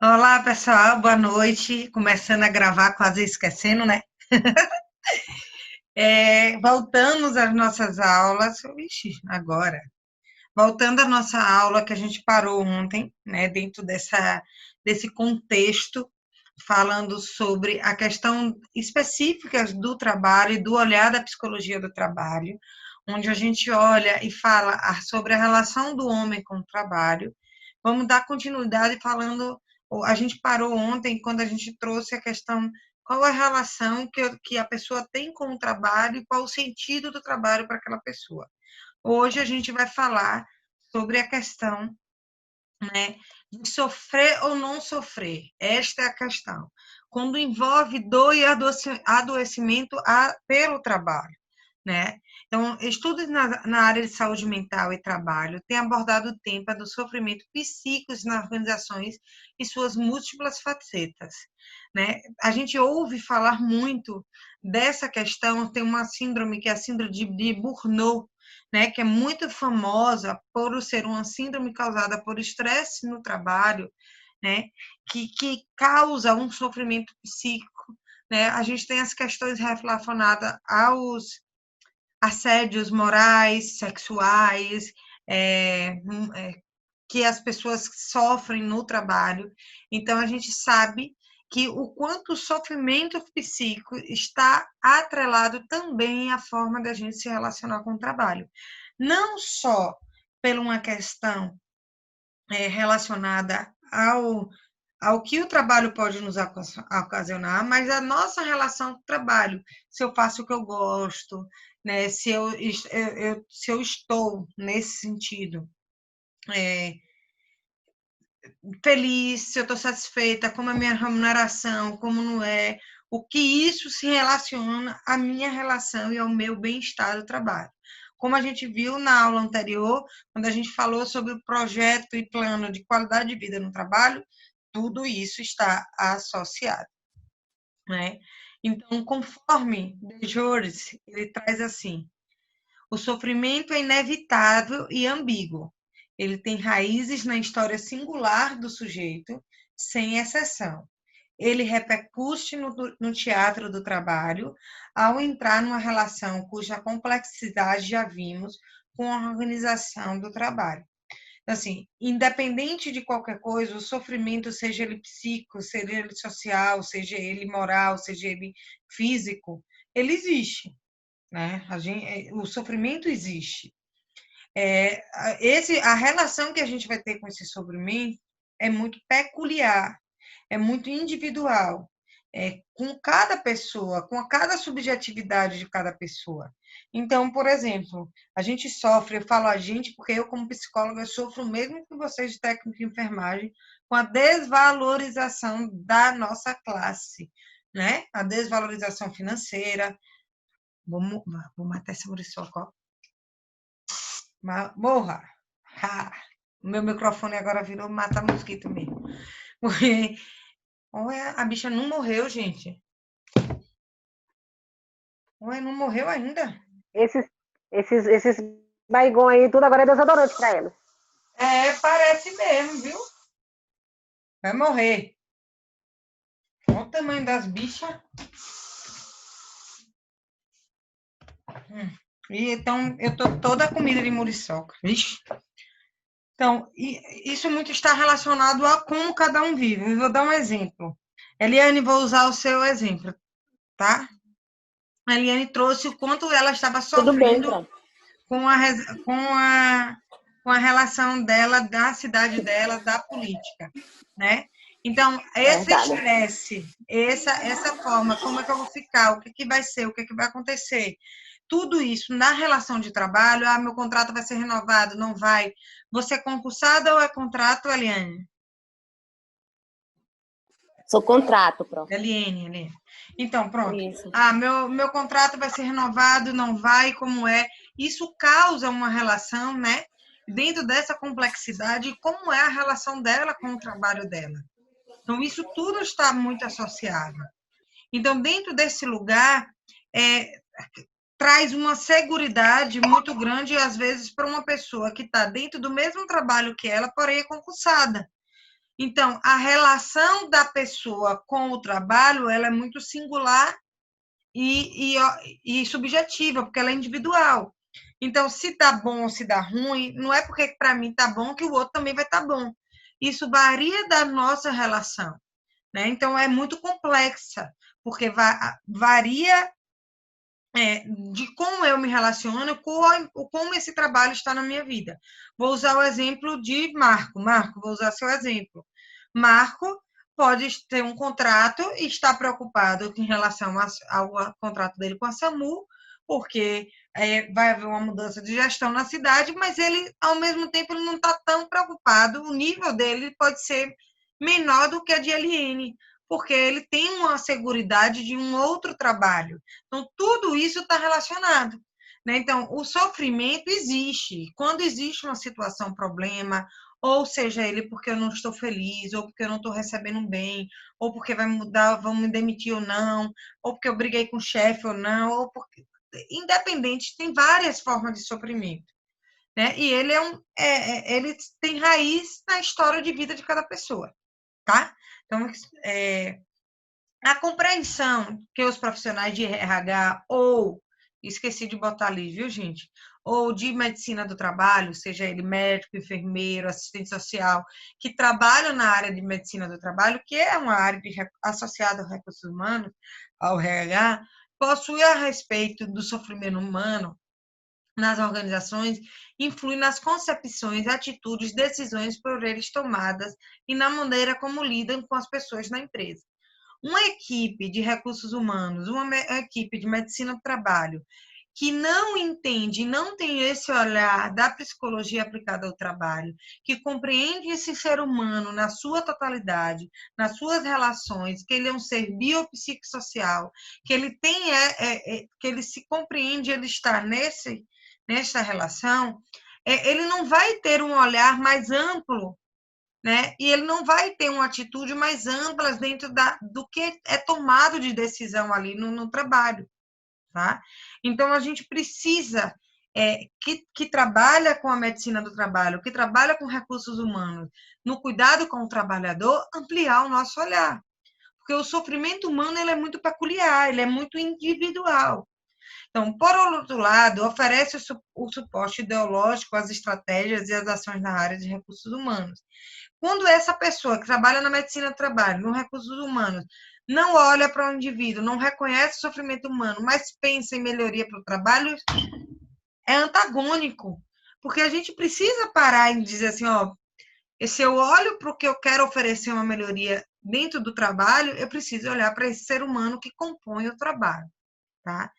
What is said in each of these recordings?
Olá, pessoal, boa noite. Começando a gravar, quase esquecendo, né? Voltamos às nossas aulas. Ixi, agora. Voltando à nossa aula que a gente parou ontem, né? Dentro desse contexto, falando sobre a questão específica do trabalho e do olhar da psicologia do trabalho, onde a gente olha e fala sobre a relação do homem com o trabalho. Vamos dar continuidade falando. A gente parou ontem quando a gente trouxe a questão qual é a relação que a pessoa tem com o trabalho e qual o sentido do trabalho para aquela pessoa. Hoje a gente vai falar sobre a questão, né, de sofrer ou não sofrer. Esta é a questão. Quando envolve dor e adoecimento pelo trabalho, né? Então, estudos na área de saúde mental e trabalho têm abordado o tema do sofrimento psíquico nas organizações e suas múltiplas facetas, né? A gente ouve falar muito dessa questão, tem uma síndrome que é a síndrome de Burnout, né, que é muito famosa por ser uma síndrome causada por estresse no trabalho, né, que causa um sofrimento psíquico, né? A gente tem as questões relacionadas aos assédios morais, sexuais, é, é, que as pessoas sofrem no trabalho. Então, a gente sabe que o quanto o sofrimento psíquico está atrelado também à forma da gente se relacionar com o trabalho. Não só por uma questão relacionada ao que o trabalho pode nos ocasionar, mas a nossa relação com o trabalho, se eu faço o que eu gosto, né? Se eu estou nesse sentido feliz, se eu estou satisfeita, como é a minha remuneração, como não é, o que isso se relaciona à minha relação e ao meu bem-estar do trabalho. Como a gente viu na aula anterior, quando a gente falou sobre o projeto e plano de qualidade de vida no trabalho, tudo isso está associado, né? Então, conforme De Jores, ele traz assim: o sofrimento é inevitável e ambíguo. Ele tem raízes na história singular do sujeito, sem exceção. Ele repercute no teatro do trabalho ao entrar numa relação cuja complexidade já vimos com a organização do trabalho. Então, assim, independente de qualquer coisa, o sofrimento, seja ele psíquico, seja ele social, seja ele moral, seja ele físico, ele existe, né? O sofrimento existe. A relação que a gente vai ter com esse sofrimento é muito peculiar, é muito individual, com cada pessoa, com cada subjetividade de cada pessoa. Então, por exemplo, a gente sofre, eu falo a gente, porque eu, como psicóloga, eu sofro mesmo que vocês de técnico de enfermagem, com a desvalorização da nossa classe, né? A desvalorização financeira. Vou matar esse muriçoca, morra! Ha! O meu microfone agora virou mata-mosquito mesmo. Porque, olha, a bicha não morreu, gente. Ué, não morreu ainda? Esses, esses baigões aí, tudo agora é desodorante pra elas. Parece mesmo, viu? Vai morrer. Olha o tamanho das bichas. E então, eu tô toda comida de muriçoca. Vixe. Então, isso muito está relacionado a como cada um vive. Eu vou dar um exemplo. Eliane, vou usar o seu exemplo, tá? A Eliane trouxe o quanto ela estava Tudo bem, sofrendo então. com com a relação dela, da cidade dela, da política, né? Então, esse Verdade. estresse, essa forma, como é que eu vou ficar, o que, que vai ser, o que, que vai acontecer, tudo isso na relação de trabalho, meu contrato vai ser renovado, não vai. Você é concursada ou é contrato, Eliane? Sou contrato, Pro. Eliane. Então, pronto. Isso. Meu contrato vai ser renovado, não vai, como é. Isso causa uma relação, né? Dentro dessa complexidade, como é a relação dela com o trabalho dela. Então, isso tudo está muito associado. Então, dentro desse lugar, é, traz uma seguridade muito grande, às vezes, para uma pessoa que está dentro do mesmo trabalho que ela, porém é concursada. Então, a relação da pessoa com o trabalho, ela é muito singular e subjetiva, porque ela é individual. Então, se dá bom ou se dá ruim, não é porque para mim tá bom que o outro também vai estar bom. Isso varia da nossa relação, né? Então, é muito complexa, porque varia de como eu me relaciono, como esse trabalho está na minha vida. Vou usar o exemplo de Marco. Marco, vou usar seu exemplo. Marco pode ter um contrato e estar preocupado em relação ao contrato dele com a SAMU, porque vai haver uma mudança de gestão na cidade, mas ele, ao mesmo tempo, ele não está tão preocupado, o nível dele pode ser menor do que a de LN, porque ele tem uma seguridade de um outro trabalho. Então, tudo isso está relacionado. Né? Então, o sofrimento existe. Quando existe uma situação, problema, ou seja ele porque eu não estou feliz, ou porque eu não estou recebendo bem, ou porque vai mudar, vão me demitir ou não, ou porque eu briguei com o chefe ou não, ou porque... Independente, tem várias formas de sofrimento. Né? E ele ele tem raiz na história de vida de cada pessoa. Tá? Então, a compreensão que os profissionais de RH ou, esqueci de botar ali, viu, gente? Ou de medicina do trabalho, seja ele médico, enfermeiro, assistente social, que trabalham na área de medicina do trabalho, que é uma área associada aos recursos humanos, ao RH, possui a respeito do sofrimento humano nas organizações, influi nas concepções, atitudes, decisões por eles tomadas e na maneira como lidam com as pessoas na empresa. Uma equipe de recursos humanos, uma equipe de medicina do trabalho, que não entende, não tem esse olhar da psicologia aplicada ao trabalho, que compreende esse ser humano na sua totalidade, nas suas relações, que ele é um ser biopsicossocial, que ele tem, que ele se compreende, ele está nessa relação, ele não vai ter um olhar mais amplo, né? E ele não vai ter uma atitude mais ampla dentro do que é tomado de decisão ali no trabalho, tá? Então, a gente precisa, que trabalha com a medicina do trabalho, que trabalha com recursos humanos, no cuidado com o trabalhador, ampliar o nosso olhar. Porque o sofrimento humano ele é muito peculiar, ele é muito individual. Então, por outro lado, oferece o suporte ideológico às estratégias e às ações na área de recursos humanos. Quando essa pessoa que trabalha na medicina do trabalho, no recursos humanos, não olha para o indivíduo, não reconhece o sofrimento humano, mas pensa em melhoria para o trabalho, é antagônico. Porque a gente precisa parar e dizer assim, ó, se eu olho para o que eu quero oferecer uma melhoria dentro do trabalho, eu preciso olhar para esse ser humano que compõe o trabalho, tá?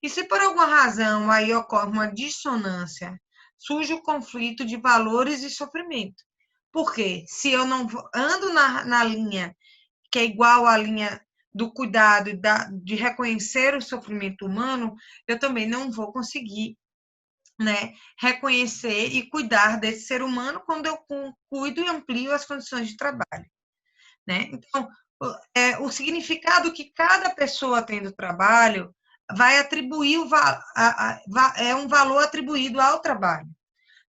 E se por alguma razão aí ocorre uma dissonância, surge o conflito de valores e sofrimento. Por quê? Se eu não ando na linha que é igual à linha do cuidado e de reconhecer o sofrimento humano, eu também não vou conseguir, né, reconhecer e cuidar desse ser humano quando eu cuido e amplio as condições de trabalho. Né? Então, o significado que cada pessoa tem do trabalho vai atribuir é um valor atribuído ao trabalho.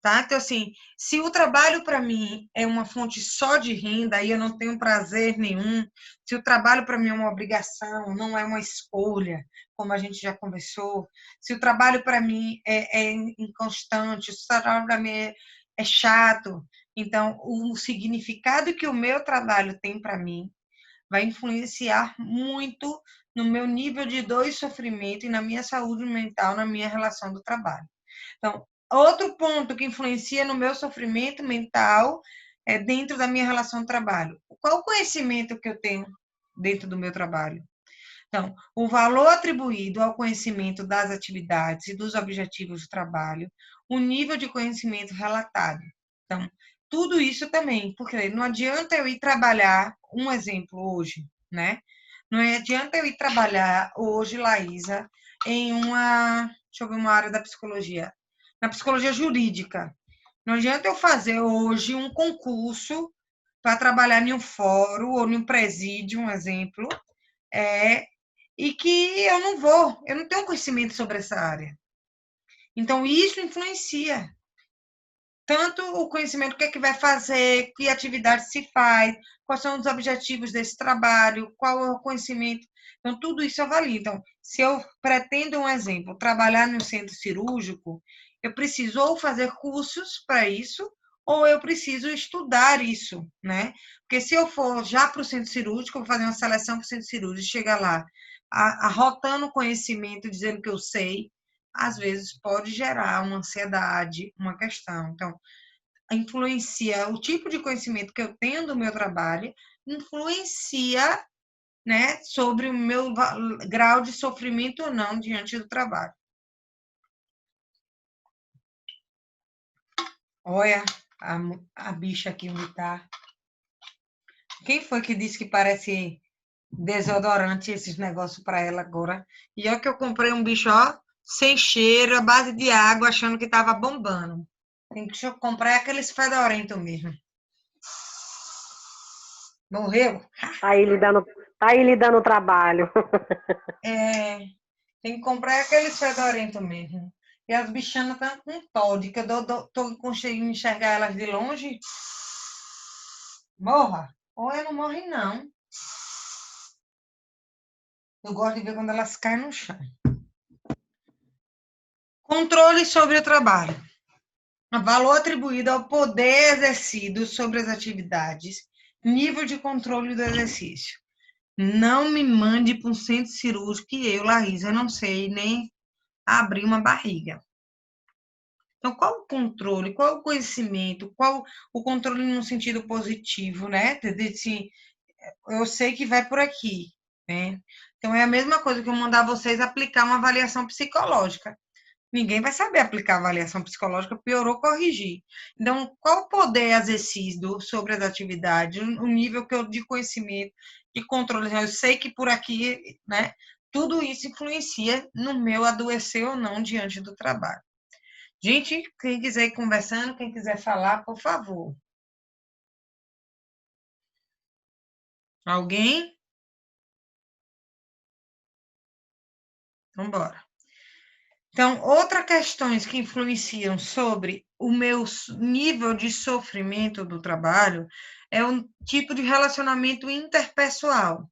Tá? Então, assim, se o trabalho para mim é uma fonte só de renda, aí eu não tenho prazer nenhum, se o trabalho para mim é uma obrigação, não é uma escolha, como a gente já conversou, se o trabalho para mim é inconstante, se o trabalho para mim é chato, então o significado que o meu trabalho tem para mim vai influenciar muito no meu nível de dor e sofrimento e na minha saúde mental, na minha relação do trabalho. Então, outro ponto que influencia no meu sofrimento mental é dentro da minha relação de trabalho. Qual o conhecimento que eu tenho dentro do meu trabalho? Então, o valor atribuído ao conhecimento das atividades e dos objetivos do trabalho, o nível de conhecimento relatado. Então, tudo isso também, porque não adianta eu ir trabalhar, um exemplo hoje, né? Não adianta eu ir trabalhar hoje, Laísa, deixa eu ver, uma área da psicologia, na psicologia jurídica. Não adianta eu fazer hoje um concurso para trabalhar em um fórum ou em um presídio, um exemplo, e que eu não tenho conhecimento sobre essa área. Então, isso influencia. tanto o conhecimento, o que é que vai fazer, que atividade se faz, quais são os objetivos desse trabalho, qual é o conhecimento. Então, tudo isso eu avalio. Então, se eu pretendo, um exemplo, trabalhar no centro cirúrgico, eu preciso ou fazer cursos para isso, ou eu preciso estudar isso, né? Porque se eu for já para o centro cirúrgico, eu vou fazer uma seleção para o centro cirúrgico, chegar lá, arrotando conhecimento, dizendo que eu sei, às vezes pode gerar uma ansiedade, uma questão. Então, influencia o tipo de conhecimento que eu tenho do meu trabalho, influencia, né, sobre o meu grau de sofrimento ou não diante do trabalho. Olha a bicha aqui onde tá. Quem foi que disse que parece desodorante esses negócios para ela agora? E olha que eu comprei um bicho, ó, sem cheiro, à base de água, achando que estava bombando. Tem que comprar aqueles fedorentos mesmo. Morreu? Tá aí lhe dando trabalho. É, tem que comprar aqueles fedorentos mesmo. E as bichanas estão com toque, que eu tô conseguindo enxergar elas de longe. Morra? Ou eu não morre, não. Eu gosto de ver quando elas caem no chão. Controle sobre o trabalho. Valor atribuído ao poder exercido sobre as atividades. Nível de controle do exercício. Não me mande para um centro cirúrgico que eu, Larissa, não sei nem abrir uma barriga. Então, qual o controle, qual o conhecimento, qual o controle no sentido positivo, né? Se eu sei que vai por aqui, né? Então, é a mesma coisa que eu mandar vocês aplicar uma avaliação psicológica. Ninguém vai saber aplicar avaliação psicológica, piorou corrigir. Então, qual o poder exercido sobre as atividades, o nível que eu de conhecimento, de controle, eu sei que por aqui, né? Tudo isso influencia no meu adoecer ou não diante do trabalho. Gente, quem quiser ir conversando, quem quiser falar, por favor. Alguém? Então, bora. Então, outras questões que influenciam sobre o meu nível de sofrimento do trabalho é um tipo de relacionamento interpessoal.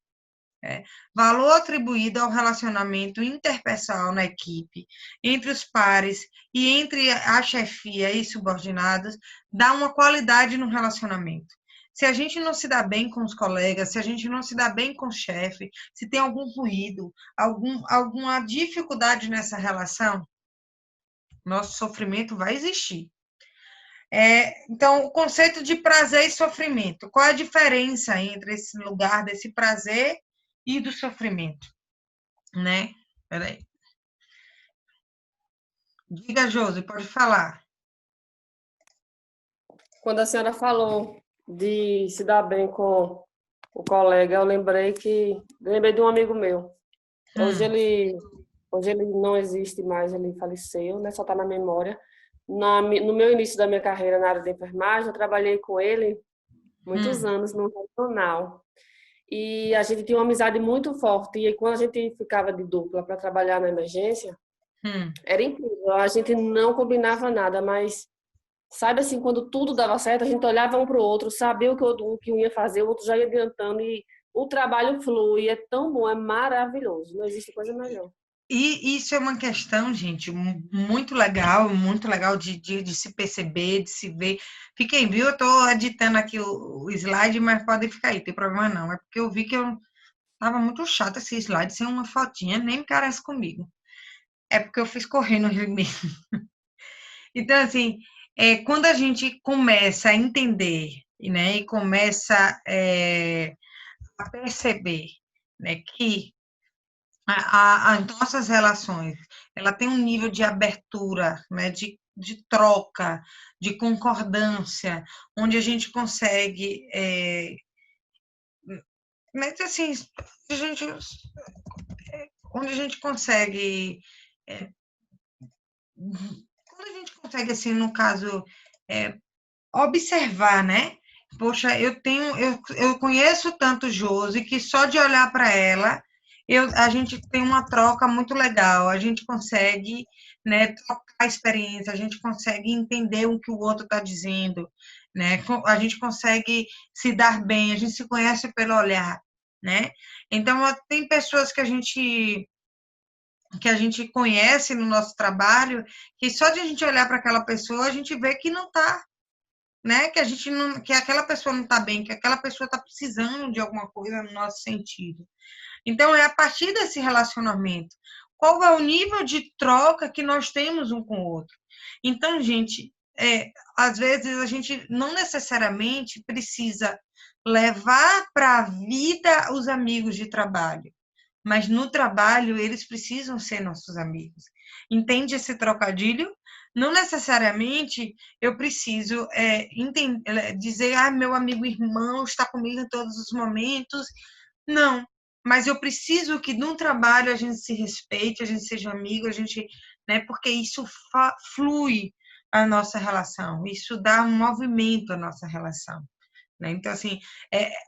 Valor atribuído ao relacionamento interpessoal na equipe, entre os pares e entre a chefia e subordinados, dá uma qualidade no relacionamento. Se a gente não se dá bem com os colegas, se a gente não se dá bem com o chefe, se tem algum ruído, alguma dificuldade nessa relação, nosso sofrimento vai existir. Então, o conceito de prazer e sofrimento. Qual é a diferença entre esse lugar desse prazer e do sofrimento? Né? Peraí. Diga, Josi, pode falar. Quando a senhora falou de se dar bem com o colega, eu lembrei de um amigo meu. Hoje ele não existe mais, ele faleceu, né? Só está na memória. No meu início da minha carreira na área de enfermagem, eu trabalhei com ele muitos anos no regional. E a gente tinha uma amizade muito forte. E aí, quando a gente ficava de dupla para trabalhar na emergência, era incrível. A gente não combinava nada, mas sabe assim, quando tudo dava certo, a gente olhava um para o outro, sabia o que um ia fazer, o outro já ia adiantando e o trabalho flui, é tão bom, é maravilhoso, não existe coisa melhor. E isso é uma questão, gente, muito legal de se perceber, de se ver. Fiquem, viu? Eu estou editando aqui o slide, mas pode ficar aí, não tem problema não. É porque eu vi que eu estava muito chato esse slide sem uma fotinha, nem me parece comigo. É porque eu fiz correndo mesmo. Então, assim, quando a gente começa a entender, né, e começa a perceber, né, que as nossas relações, ela tem um nível de abertura, né, de troca, de concordância, onde a gente consegue, mas assim, a gente, onde a gente consegue, quando a gente consegue, assim, no caso, observar, né? Poxa, eu conheço tanto Josi que só de olhar para ela a gente tem uma troca muito legal, a gente consegue, né, trocar experiência, a gente consegue entender o que o outro está dizendo, né, a gente consegue se dar bem, a gente se conhece pelo olhar, né? Então, tem pessoas que a gente conhece no nosso trabalho, que só de a gente olhar para aquela pessoa, a gente vê que não está, né? Que a gente não, que aquela pessoa não está bem, que aquela pessoa está precisando de alguma coisa no nosso sentido. Então, é a partir desse relacionamento. Qual é o nível de troca que nós temos um com o outro? Então, gente, às vezes a gente não necessariamente precisa levar para a vida os amigos de trabalho, mas no trabalho eles precisam ser nossos amigos. Entende esse trocadilho? Não necessariamente eu preciso dizer, meu amigo irmão está comigo em todos os momentos. Não, mas eu preciso que no trabalho a gente se respeite, a gente seja amigo, a gente, né, porque isso flui a nossa relação, isso dá um movimento à nossa relação. Né? Então, assim,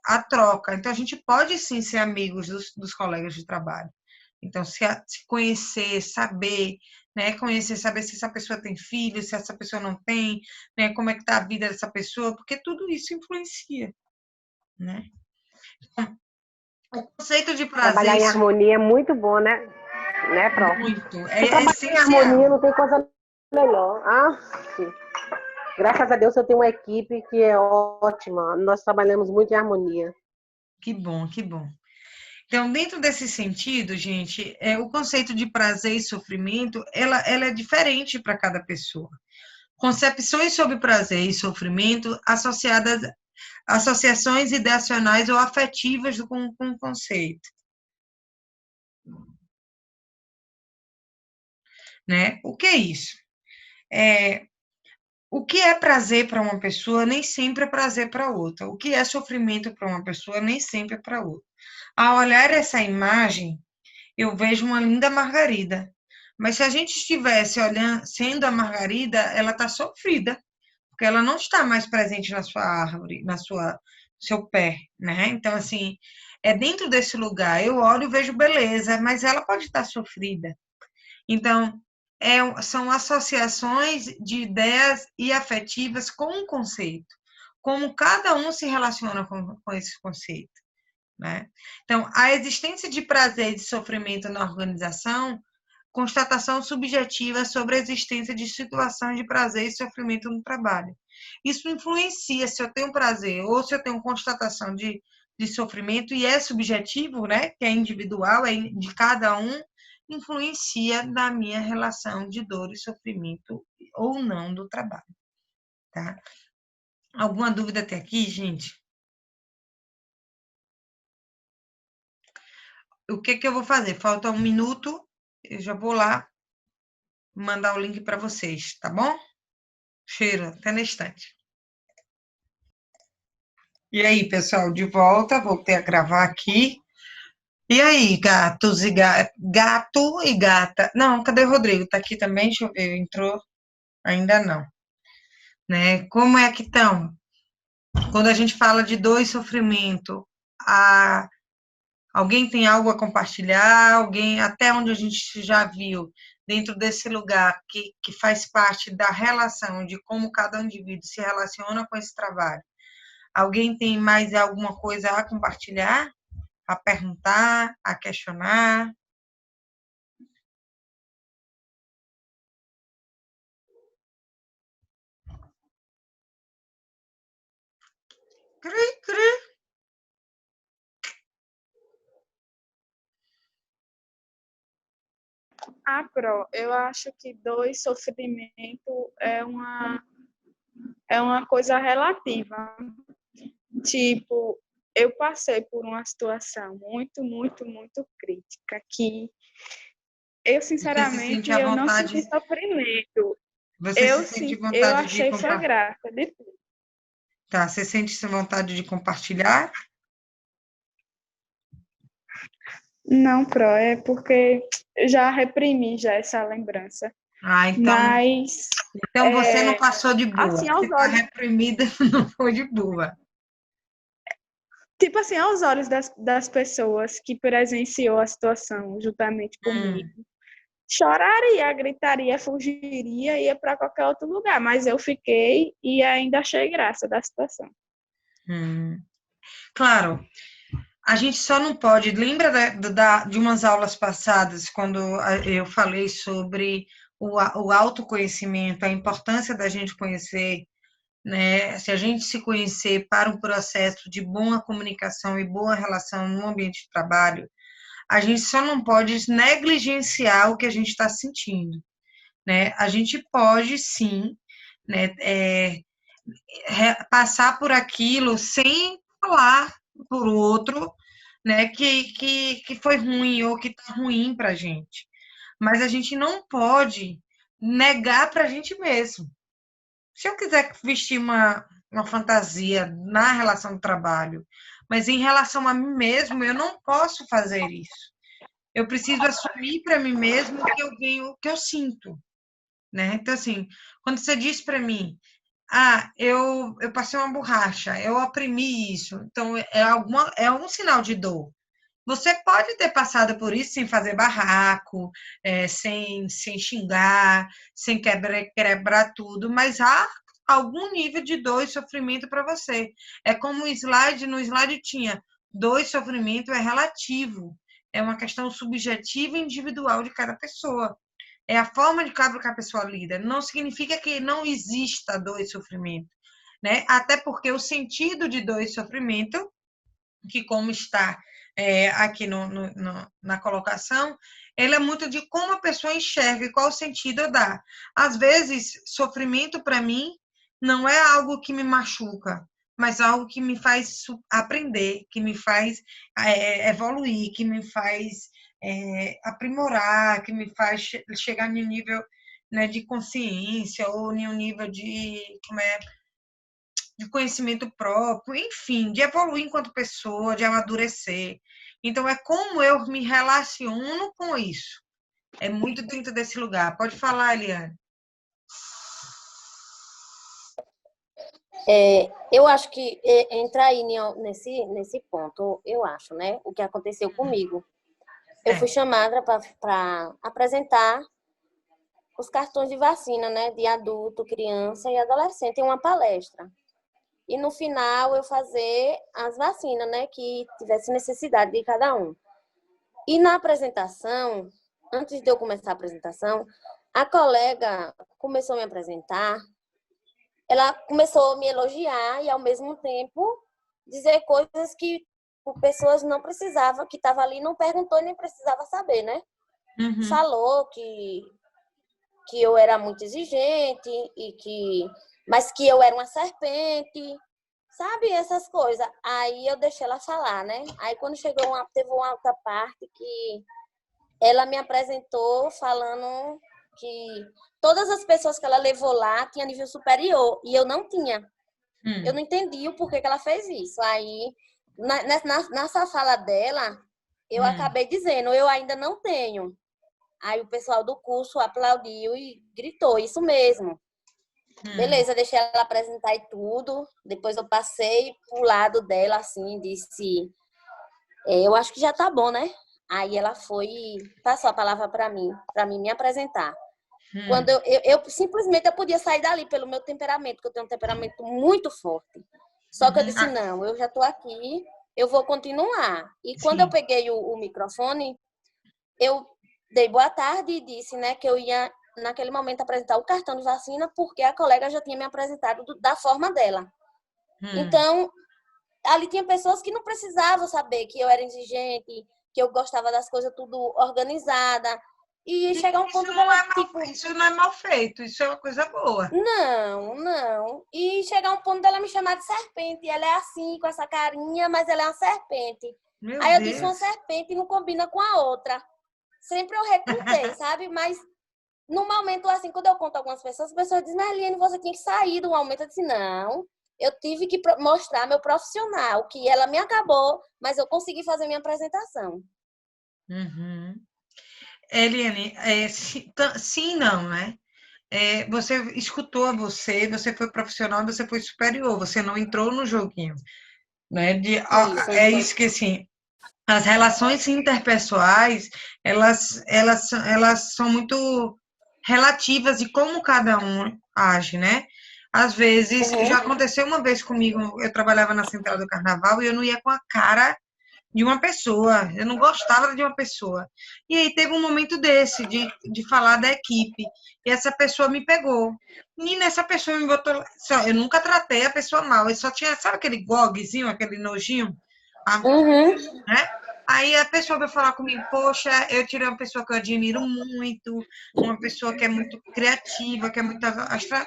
a troca. Então, a gente pode sim ser amigos dos colegas de trabalho. Então, se conhecer, saber, né? Conhecer, saber se essa pessoa tem filho, se essa pessoa não tem, né? Como é que está a vida dessa pessoa, porque tudo isso influencia, né? O conceito de prazer Trabalhar em harmonia é muito bom, né? Né, Pro? muito, Porque trabalhar em essencial. harmonia não tem coisa melhor. Ah, sim. Graças a Deus eu tenho uma equipe que é ótima. Nós trabalhamos muito em harmonia. Que bom, que bom. Então, dentro desse sentido, gente, o conceito de prazer e sofrimento, ela é diferente para cada pessoa. Concepções sobre prazer e sofrimento associadas associações ideacionais ou afetivas com o conceito, né? O que é isso? O que é prazer para uma pessoa nem sempre é prazer para outra. O que é sofrimento para uma pessoa nem sempre é para outra. Ao olhar essa imagem, eu vejo uma linda margarida. Mas se a gente estivesse olhando, sendo a margarida, ela está sofrida, porque ela não está mais presente na sua árvore, seu pé, né? Então, assim, é dentro desse lugar. Eu olho e vejo beleza, mas ela pode estar sofrida. Então, são associações de ideias e afetivas com um conceito. Como cada um se relaciona com esse conceito, né? Então, a existência de prazer e de sofrimento na organização, constatação subjetiva sobre a existência de situações de prazer e sofrimento no trabalho. Isso influencia se eu tenho prazer ou se eu tenho constatação de sofrimento, e é subjetivo, né? Que é individual, é de cada um, influencia na minha relação de dor e sofrimento ou não do trabalho, tá? Alguma dúvida até aqui, gente? O que eu vou fazer? Falta 1 minuto, eu já vou lá mandar o link para vocês, tá bom? Cheiro, até na estante. E aí, pessoal, de volta, voltei a gravar aqui. E aí, gatos e gato e gata. Não, cadê o Rodrigo? Tá aqui também? Deixa eu ver, entrou? Ainda não. Né? Como é que estão? Quando a gente fala de dor e sofrimento, alguém tem algo a compartilhar? Alguém, até onde a gente já viu, dentro desse lugar que faz parte da relação, de como cada indivíduo se relaciona com esse trabalho? Alguém tem mais alguma coisa a compartilhar, a perguntar, a questionar? Cri, cri. Pro, eu acho que dor e sofrimento é uma coisa relativa. Tipo, eu passei por uma situação muito, muito, muito crítica que eu, Você se sente sinceramente, à eu não vontade, senti sofrimento. você se sente Eu vontade de achei foi compartilhar. graça de tudo. Tá, você sente vontade de compartilhar? Não, Pro, é porque eu já reprimi já essa lembrança. Ah, Mas, então você não passou de boa. assim, Você aos está olhos, reprimida, não foi de boa. tipo assim, aos olhos das pessoas que presenciou a situação juntamente comigo, choraria, gritaria, fugiria, ia para qualquer outro lugar, mas eu fiquei e ainda achei graça da situação. Claro, a gente só não pode. Lembra de umas aulas passadas, quando eu falei sobre o autoconhecimento, a importância da gente conhecer, né? Se a gente se conhecer para um processo de boa comunicação e boa relação no ambiente de trabalho, a gente só não pode negligenciar o que a gente está sentindo, né? A gente pode, sim, né, passar por aquilo sem falar por outro, né, que foi ruim ou que está ruim para a gente. Mas a gente não pode negar para a gente mesmo. Se eu quiser vestir uma fantasia na relação do trabalho, mas em relação a mim mesmo, eu não posso fazer isso. Eu preciso assumir para mim mesmo o que eu sinto, né? Então, assim, quando você diz para mim, eu passei uma borracha, eu oprimi isso, então é um sinal de dor. Você pode ter passado por isso sem fazer barraco, sem xingar, sem quebrar tudo, mas há algum nível de dor e sofrimento para você. É como no slide tinha, dor e sofrimento é relativo, é uma questão subjetiva e individual de cada pessoa. É a forma de cada que a pessoa lida. Não significa que não exista dor e sofrimento, né? Até porque o sentido de dor e sofrimento, que como está aqui na colocação, ele é muito de como a pessoa enxerga e qual sentido dá. Às vezes, sofrimento para mim não é algo que me machuca, mas algo que me faz aprender, que me faz evoluir, que me faz aprimorar, que me faz chegar em um nível, né, de consciência ou em um nível de conhecimento próprio, enfim, de evoluir enquanto pessoa, de amadurecer. Então, é como eu me relaciono com isso. É muito dentro desse lugar. Pode falar, Eliane. Eu acho que entrar aí nesse ponto, eu acho, né? O que aconteceu comigo. Eu fui chamada para apresentar os cartões de vacina, né? De adulto, criança e adolescente em uma palestra. E no final eu fazer as vacinas, né? Que tivesse necessidade de cada um. E na apresentação, antes de eu começar a apresentação, a colega começou a me apresentar. Ela começou a me elogiar e, ao mesmo tempo, dizer coisas que pessoas não precisavam, que estavam ali, não perguntou e nem precisava saber, né? Uhum. Falou que eu era muito exigente, mas que eu era uma serpente, sabe? Essas coisas. Aí eu deixei ela falar, né? Aí quando teve uma outra parte que ela me apresentou falando que todas as pessoas que ela levou lá tinham nível superior e eu não tinha. Eu não entendi o porquê que ela fez isso. Aí, nessa fala dela, eu acabei dizendo, eu ainda não tenho. Aí o pessoal do curso aplaudiu e gritou, isso mesmo. Beleza, deixei ela apresentar e tudo. Depois eu passei pro lado dela, assim, disse, eu acho que já tá bom, né? Aí ela foi e passou a palavra para mim me apresentar. Quando eu simplesmente eu podia sair dali pelo meu temperamento, que eu tenho um temperamento muito forte. Só que eu disse, não, eu já estou aqui, eu vou continuar. E quando eu peguei o microfone, eu dei boa tarde e disse, né, que eu ia, naquele momento, apresentar o cartão de vacina, porque a colega já tinha me apresentado da forma dela. Então, ali tinha pessoas que não precisavam saber que eu era exigente, que eu gostava das coisas tudo organizada. E chegar um ponto dela, isso não é mal feito, isso é uma coisa boa. Não. E chegar um ponto dela me chamar de serpente. Ela é assim, com essa carinha, mas ela é uma serpente. Aí eu disse, uma serpente não combina com a outra. Sempre eu recrutei, sabe? Mas no momento, assim, quando eu conto a algumas pessoas, as pessoas dizem, Marlene, você tinha que sair do momento. Eu disse, não, eu tive que mostrar meu profissional, que ela me acabou, mas eu consegui fazer minha apresentação. Eliane, sim, não, né? Você escutou você foi profissional, você foi superior, você não entrou no joguinho. né? Isso. É isso que, assim, as relações interpessoais, elas são muito relativas de como cada um age, né? Às vezes, já aconteceu uma vez comigo, eu trabalhava na Central do Carnaval e eu não ia com a cara de uma pessoa, eu não gostava de uma pessoa. E aí teve um momento desse, de falar da equipe, e essa pessoa me pegou. E nessa pessoa me botou. Eu nunca tratei a pessoa mal, eu só tinha, sabe aquele gogzinho, aquele nojinho? Né? Aí a pessoa vai falar comigo, poxa, eu tirei uma pessoa que eu admiro muito, uma pessoa que é muito criativa, que é muito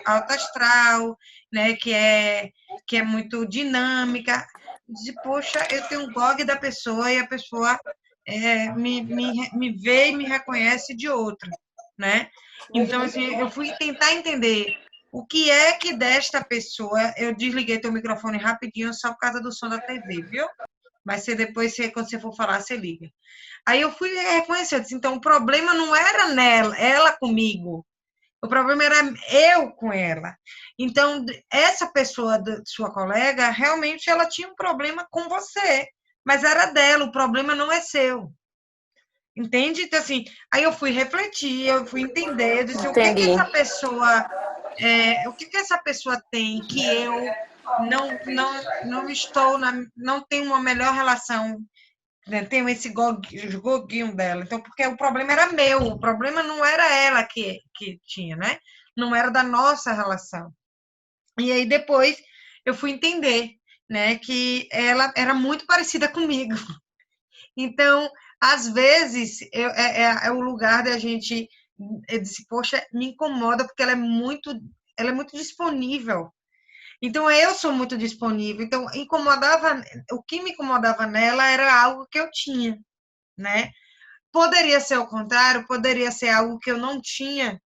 alta astral, né? Que é muito dinâmica. Diz, poxa, eu tenho um GOG da pessoa e a pessoa me vê e me reconhece de outra, né? Então, assim, eu fui tentar entender o que é que desta pessoa. Eu desliguei teu microfone rapidinho só por causa do som da TV, viu? Mas você depois, quando você for falar, você liga. Aí eu fui reconhecer, eu disse, então o problema não era nela, ela comigo. O problema era eu com ela. Então, essa pessoa, sua colega, realmente ela tinha um problema com você, mas era dela, o problema não é seu. Entende? Então, assim, aí eu fui refletir, eu fui entender, eu disse, o que Entendi. essa pessoa, o que essa pessoa tem que eu não estou não tenho uma melhor relação, né? Tenho esse goguinho dela. Então, porque o problema era meu, o problema não era ela que tinha, né? Não era da nossa relação. E aí depois eu fui entender, né, que ela era muito parecida comigo. Então, às vezes, é o lugar da gente. Eu disse, poxa, me incomoda porque ela é muito disponível. Então, eu sou muito disponível. Então, o que me incomodava nela era algo que eu tinha, né? Poderia ser o contrário, poderia ser algo que eu não tinha,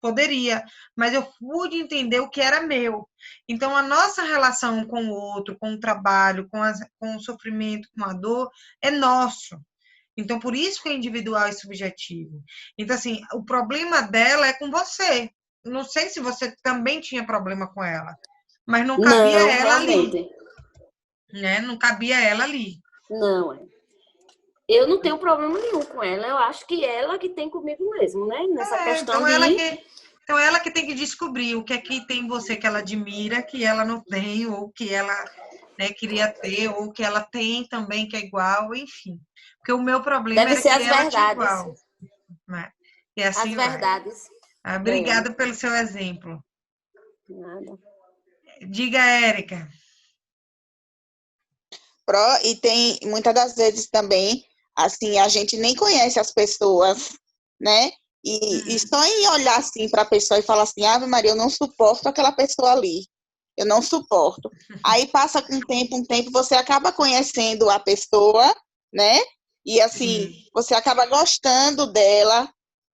poderia, mas eu pude entender o que era meu. Então, a nossa relação com o outro, com o trabalho, com o sofrimento, com a dor, é nosso. Então, por isso que é individual e subjetivo. Então, assim, o problema dela é com você. Não sei se você também tinha problema com ela, mas não cabia Não, ela ali, realmente. né? Não cabia ela ali. Não, eu não tenho problema nenhum com ela. Eu acho que ela que tem comigo mesmo, né? Nessa questão Então ela que tem que descobrir o que é que tem em você que ela admira, que ela não tem, ou que ela, né, queria ter, ou que ela tem também que é igual, enfim. Porque o meu problema deve era ser que as ela tinha verdades. igual, né? E As assim vai. verdades. Obrigada pelo seu exemplo. Nada. Diga, Érica. E tem muitas das vezes também, assim, a gente nem conhece as pessoas, né? E só em olhar assim para a pessoa e falar assim, Ave Maria, eu não suporto aquela pessoa ali. Eu não suporto. Aí passa um tempo, você acaba conhecendo a pessoa, né? E assim, você acaba gostando dela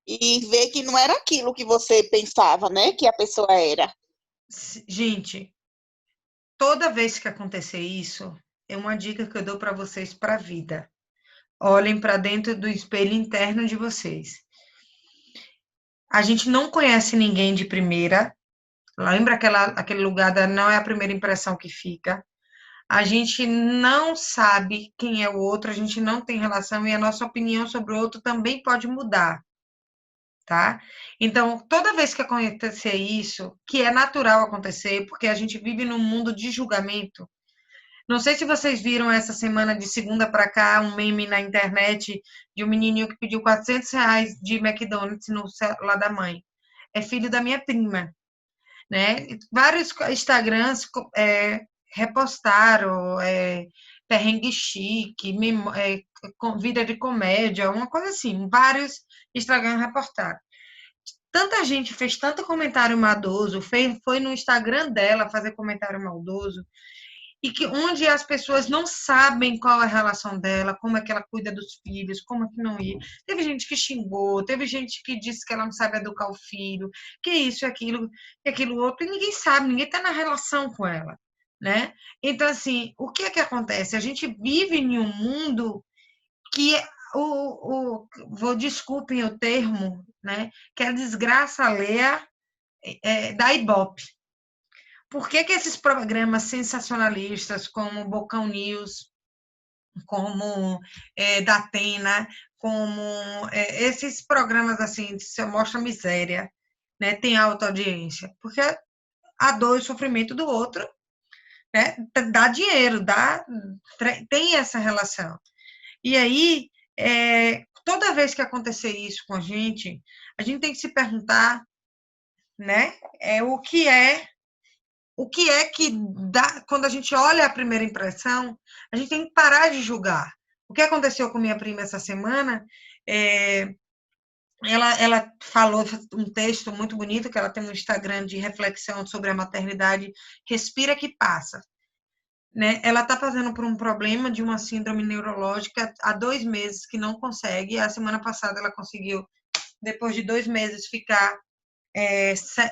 e vê que não era aquilo que você pensava, né? Que a pessoa era. Gente, toda vez que acontecer isso, é uma dica que eu dou para vocês para a vida. Olhem para dentro do espelho interno de vocês. A gente não conhece ninguém de primeira. Lembra aquele lugar da não é a primeira impressão que fica? A gente não sabe quem é o outro, a gente não tem relação e a nossa opinião sobre o outro também pode mudar, tá? Então, toda vez que acontecer isso, que é natural acontecer, porque a gente vive num mundo de julgamento. Não sei se vocês viram essa semana de segunda para cá um meme na internet de um menininho que pediu R$ 400 de McDonald's no celular da mãe. É filho da minha prima, né? Vários Instagrams repostaram perrengue chique, vida de comédia, uma coisa assim. Vários Instagrams repostaram. Tanta gente fez tanto comentário maldoso, foi no Instagram dela fazer comentário maldoso, e que onde as pessoas não sabem qual é a relação dela, como é que ela cuida dos filhos, como é que não ia. Teve gente que xingou, teve gente que disse que ela não sabe educar o filho, que isso, aquilo, que aquilo outro, e ninguém sabe, ninguém está na relação com ela, né? Então, assim, o que é que acontece? A gente vive em um mundo que desculpem o termo, né? Que a desgraça alheia da Ibope. Por que que esses programas sensacionalistas, como Bocão News, como Datena, como esses programas assim, que mostra miséria, né, tem alta audiência? Porque a dor e o sofrimento do outro, né, dá dinheiro, tem essa relação. E aí, toda vez que acontecer isso com a gente tem que se perguntar, né, o que é que dá, quando a gente olha a primeira impressão, a gente tem que parar de julgar. O que aconteceu com minha prima essa semana, ela falou um texto muito bonito, que ela tem um Instagram de reflexão sobre a maternidade, Respira que Passa. Né? Ela está passando por um problema de uma síndrome neurológica há 2 meses que não consegue. A semana passada ela conseguiu, depois de 2 meses, ficar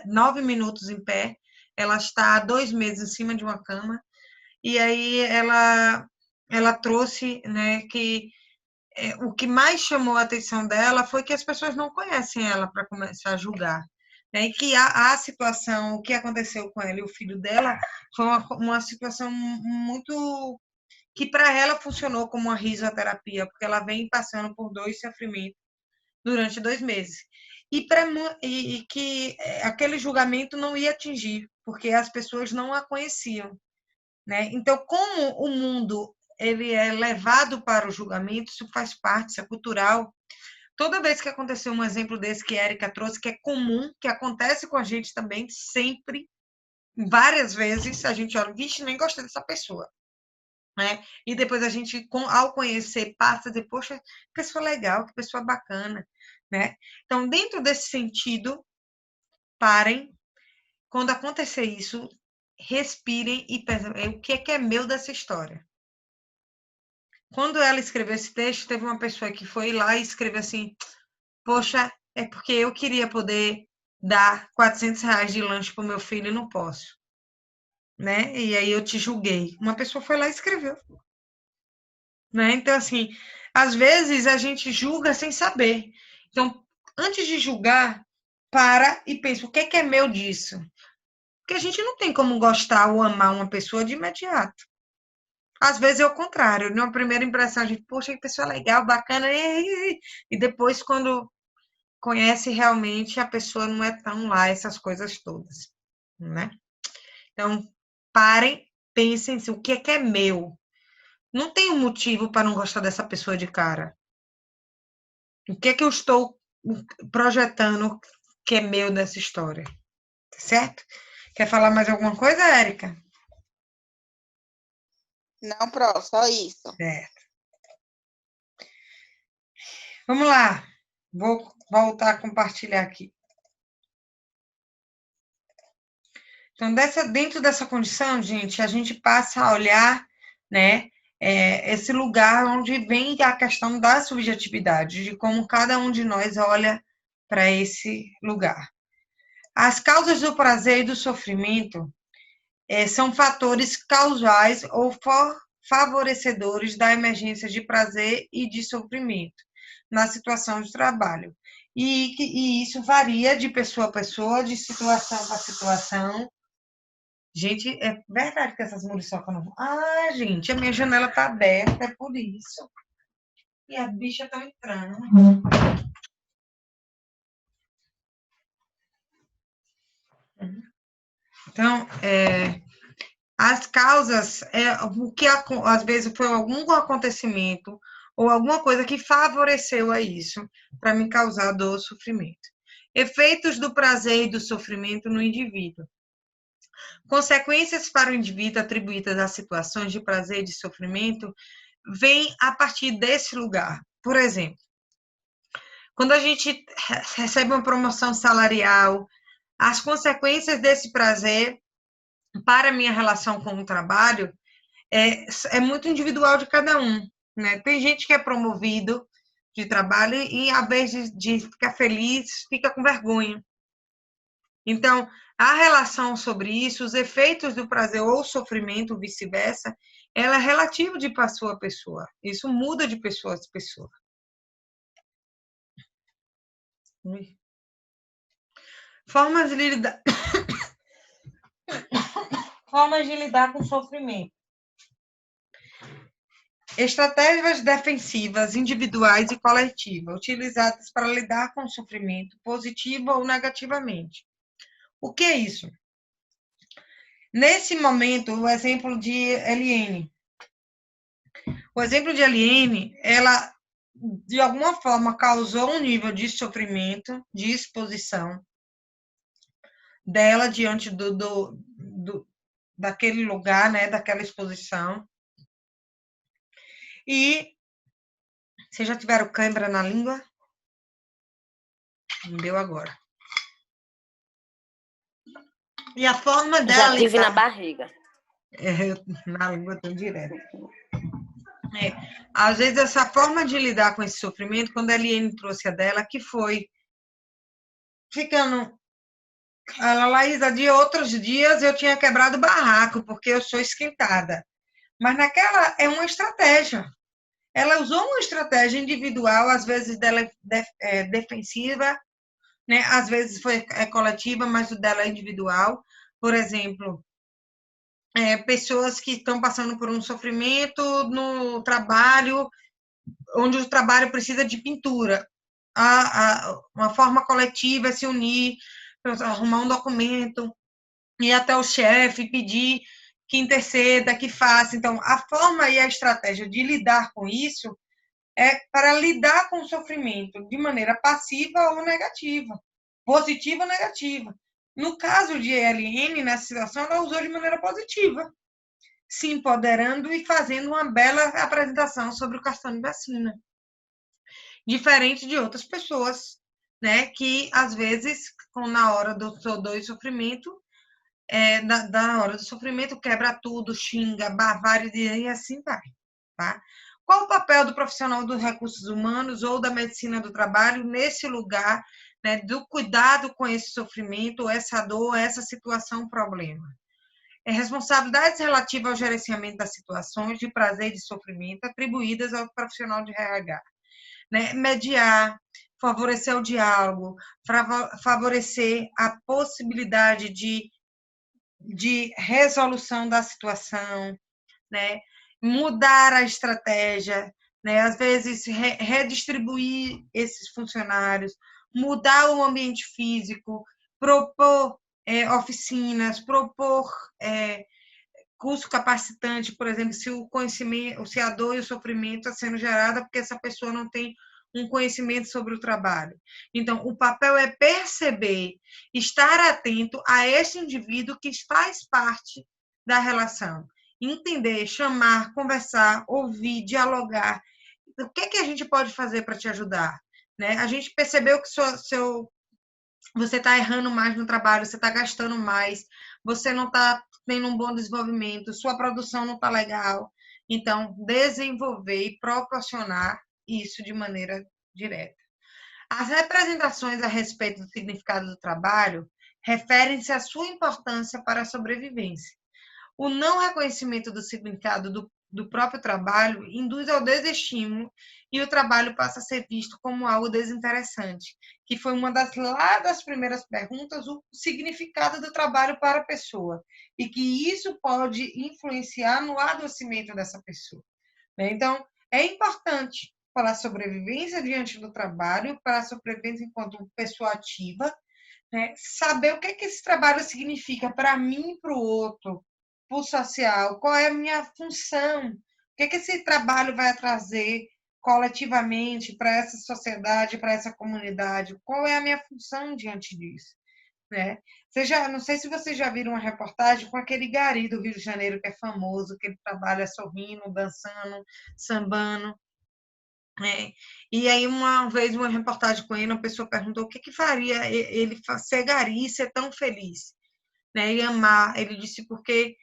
9 minutos em pé. Ela está há 2 meses em cima de uma cama. E aí ela trouxe, né, que o que mais chamou a atenção dela foi que as pessoas não conhecem ela para começar a julgar. Né? E que a situação, o que aconteceu com ela e o filho dela, foi uma situação muito que para ela funcionou como uma risoterapia, porque ela vem passando por dor e sofrimento durante 2 meses. E que aquele julgamento não ia atingir, porque as pessoas não a conheciam. Né? Então, como o mundo ele é levado para o julgamento, isso faz parte, isso é cultural. Toda vez que aconteceu um exemplo desse que a Érica trouxe, que é comum, que acontece com a gente também, sempre, várias vezes, a gente olha, vixe, nem gostei dessa pessoa. Né? E depois a gente, ao conhecer, passa a dizer, poxa, que pessoa legal, que pessoa bacana. Né? Então, dentro desse sentido, parem. Quando acontecer isso, respirem e pensem, o que é meu dessa história? Quando ela escreveu esse texto, teve uma pessoa que foi lá e escreveu assim, poxa, é porque eu queria poder dar R$ 400 de lanche para o meu filho e não posso. Né? E aí eu te julguei. Uma pessoa foi lá e escreveu. Né? Então, assim, às vezes a gente julga sem saber. Então, antes de julgar, para e pensa, o que é meu disso? Porque a gente não tem como gostar ou amar uma pessoa de imediato. Às vezes é o contrário. Numa primeira impressão, a gente, poxa, que pessoa legal, bacana. E depois, quando conhece realmente, a pessoa não é tão lá, essas coisas todas. Né? Então, parem, pensem o que é meu. Não tem um motivo para não gostar dessa pessoa de cara. O que é que eu estou projetando que é meu nessa história? Tá certo? Quer falar mais alguma coisa, Érica? Não, Pro, só isso. Certo. Vamos lá. Vou voltar a compartilhar aqui. Então, dentro dessa condição, gente, a gente passa a olhar, né, esse lugar onde vem a questão da subjetividade, de como cada um de nós olha para esse lugar. As causas do prazer e do sofrimento são fatores causais ou favorecedores da emergência de prazer e de sofrimento na situação de trabalho. E isso varia de pessoa a pessoa, de situação para situação. Gente, é verdade que essas muriçocas não... Ah, gente, a minha janela está aberta, é por isso. E as bichas estão entrando. Então, as causas, o que às vezes foi algum acontecimento ou alguma coisa que favoreceu a isso para me causar dor ou sofrimento. Efeitos do prazer e do sofrimento no indivíduo. Consequências para o indivíduo atribuídas a situações de prazer e de sofrimento vêm a partir desse lugar. Por exemplo, quando a gente recebe uma promoção salarial, as consequências desse prazer para a minha relação com o trabalho é muito individual de cada um. Né? Tem gente que é promovido de trabalho e, ao invés de ficar feliz, fica com vergonha. Então, a relação sobre isso, os efeitos do prazer ou sofrimento, vice-versa, ela é relativa de pessoa a pessoa. Isso muda de pessoa a pessoa. Formas de lidar... formas de lidar com o sofrimento. Estratégias defensivas individuais e coletivas, utilizadas para lidar com o sofrimento, positivo ou negativamente. O que é isso? Nesse momento, o exemplo de Eliane. O exemplo de Eliane, ela, de alguma forma, causou um nível de sofrimento, de exposição dela diante daquele lugar, né, daquela exposição. E vocês já tiveram cãibra na língua? Não deu agora. E a forma dela... Já tive na barriga. Na língua tão direto. Às vezes, essa forma de lidar com esse sofrimento, quando a Eliane trouxe a dela, que foi ficando... A Laísa, de outros dias, eu tinha quebrado o barraco, porque eu sou esquentada. Mas naquela é uma estratégia. Ela usou uma estratégia individual, às vezes dela defensiva, né? Às vezes é coletiva, mas o dela é individual. Por exemplo, pessoas que estão passando por um sofrimento no trabalho, onde o trabalho precisa de pintura. Uma forma coletiva é se unir, arrumar um documento, ir até o chefe, pedir que interceda, que faça. Então, a forma e a estratégia de lidar com isso é para lidar com o sofrimento de maneira passiva ou negativa, positiva ou negativa. No caso de Eliane, nessa situação, ela usou de maneira positiva, se empoderando e fazendo uma bela apresentação sobre o cartão de vacina. Diferente de outras pessoas, né, que às vezes, na hora do sofrimento, da hora do sofrimento, quebra tudo, xinga, bavaria e assim vai, tá? Qual o papel do profissional dos recursos humanos ou da medicina do trabalho nesse lugar, né, do cuidado com esse sofrimento, essa dor, essa situação, problema? Responsabilidades relativas ao gerenciamento das situações de prazer e de sofrimento atribuídas ao profissional de RH, né? Mediar, favorecer o diálogo, favorecer a possibilidade de resolução da situação, né? Mudar a estratégia, né? Às vezes redistribuir esses funcionários, mudar o ambiente físico, propor oficinas, propor curso capacitante, por exemplo, se o conhecimento, se a dor e o sofrimento está sendo gerada porque essa pessoa não tem um conhecimento sobre o trabalho. Então, o papel é perceber, estar atento a esse indivíduo que faz parte da relação. Entender, chamar, conversar, ouvir, dialogar. O que a gente pode fazer para te ajudar? Né? A gente percebeu que você está errando mais no trabalho, você está gastando mais, você não está tendo um bom desenvolvimento, sua produção não está legal. Então, desenvolver e proporcionar isso de maneira direta. As representações a respeito do significado do trabalho referem-se à sua importância para a sobrevivência. O não reconhecimento do significado do próprio trabalho induz ao desestímulo e o trabalho passa a ser visto como algo desinteressante, que foi uma das primeiras perguntas, o significado do trabalho para a pessoa, e que isso pode influenciar no adoecimento dessa pessoa. Então, é importante para a sobrevivência diante do trabalho, para a sobrevivência enquanto pessoa ativa, né? Saber o que esse trabalho significa para mim e para o outro, para o social, qual é a minha função, o que esse trabalho vai trazer coletivamente para essa sociedade, para essa comunidade, qual é a minha função diante disso, né? Não sei se vocês já viram uma reportagem com aquele gari do Rio de Janeiro que é famoso, que ele trabalha sorrindo, dançando, sambando, né? E aí, uma vez, uma reportagem com ele, uma pessoa perguntou o que faria ele ser gari e ser tão feliz, né? E amar. Ele disse, porque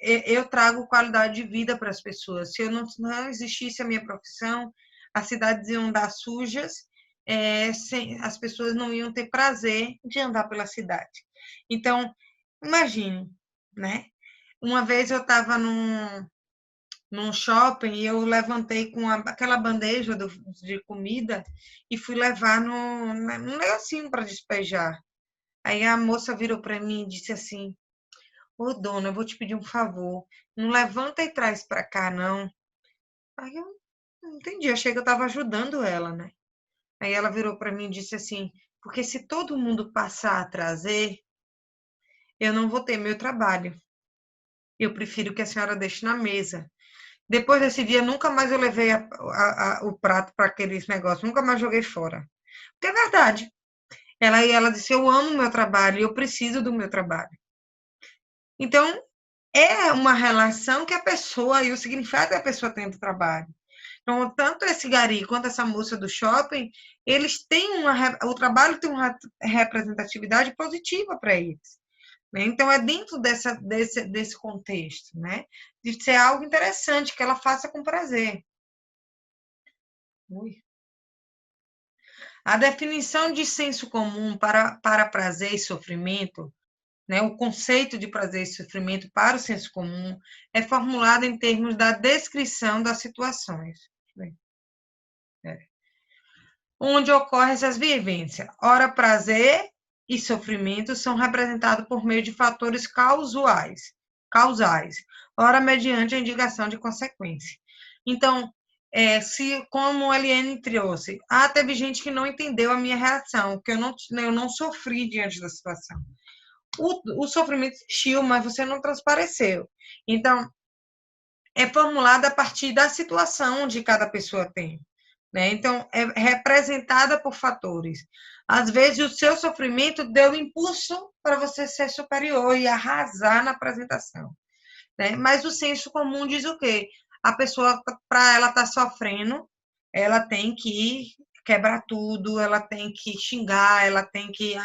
eu trago qualidade de vida para as pessoas. Se eu não existisse a minha profissão, as cidades iam andar sujas, as pessoas não iam ter prazer de andar pela cidade. Então, imagine, né? Uma vez eu estava num shopping e eu levantei com aquela bandeja de comida e fui levar num negocinho para despejar. Aí a moça virou para mim e disse assim: Ô, dona, eu vou te pedir um favor. Não levanta e traz para cá, não. Aí eu não entendi, achei que eu estava ajudando ela, né? Aí ela virou para mim e disse assim, porque se todo mundo passar a trazer, eu não vou ter meu trabalho. Eu prefiro que a senhora deixe na mesa. Depois desse dia, nunca mais eu levei o prato para aqueles negócios, nunca mais joguei fora. Porque é verdade. Ela disse, eu amo o meu trabalho e eu preciso do meu trabalho. Então, é uma relação que a pessoa, e o significado que a pessoa tem do trabalho. Então, tanto esse gari quanto essa moça do shopping, eles têm o trabalho tem uma representatividade positiva para eles. Né? Então, é dentro desse contexto, né? De ser algo interessante, que ela faça com prazer. Ui. A definição de senso comum para prazer e sofrimento, né? O conceito de prazer e sofrimento para o senso comum é formulado em termos da descrição das situações. Onde ocorrem essas vivências. Ora, prazer e sofrimento são representados por meio de fatores causais, ora, mediante a indicação de consequência. Então, como a Eliane trouxe, teve gente que não entendeu a minha reação, que eu não sofri diante da situação. O sofrimento existiu, mas você não transpareceu. Então, é formulado a partir da situação de cada pessoa tem. Né? Então, é representada por fatores. Às vezes, o seu sofrimento deu impulso para você ser superior e arrasar na apresentação. Né? Mas o senso comum diz o quê? A pessoa, para ela estar sofrendo, ela tem que quebrar tudo, ela tem que xingar, ela tem que...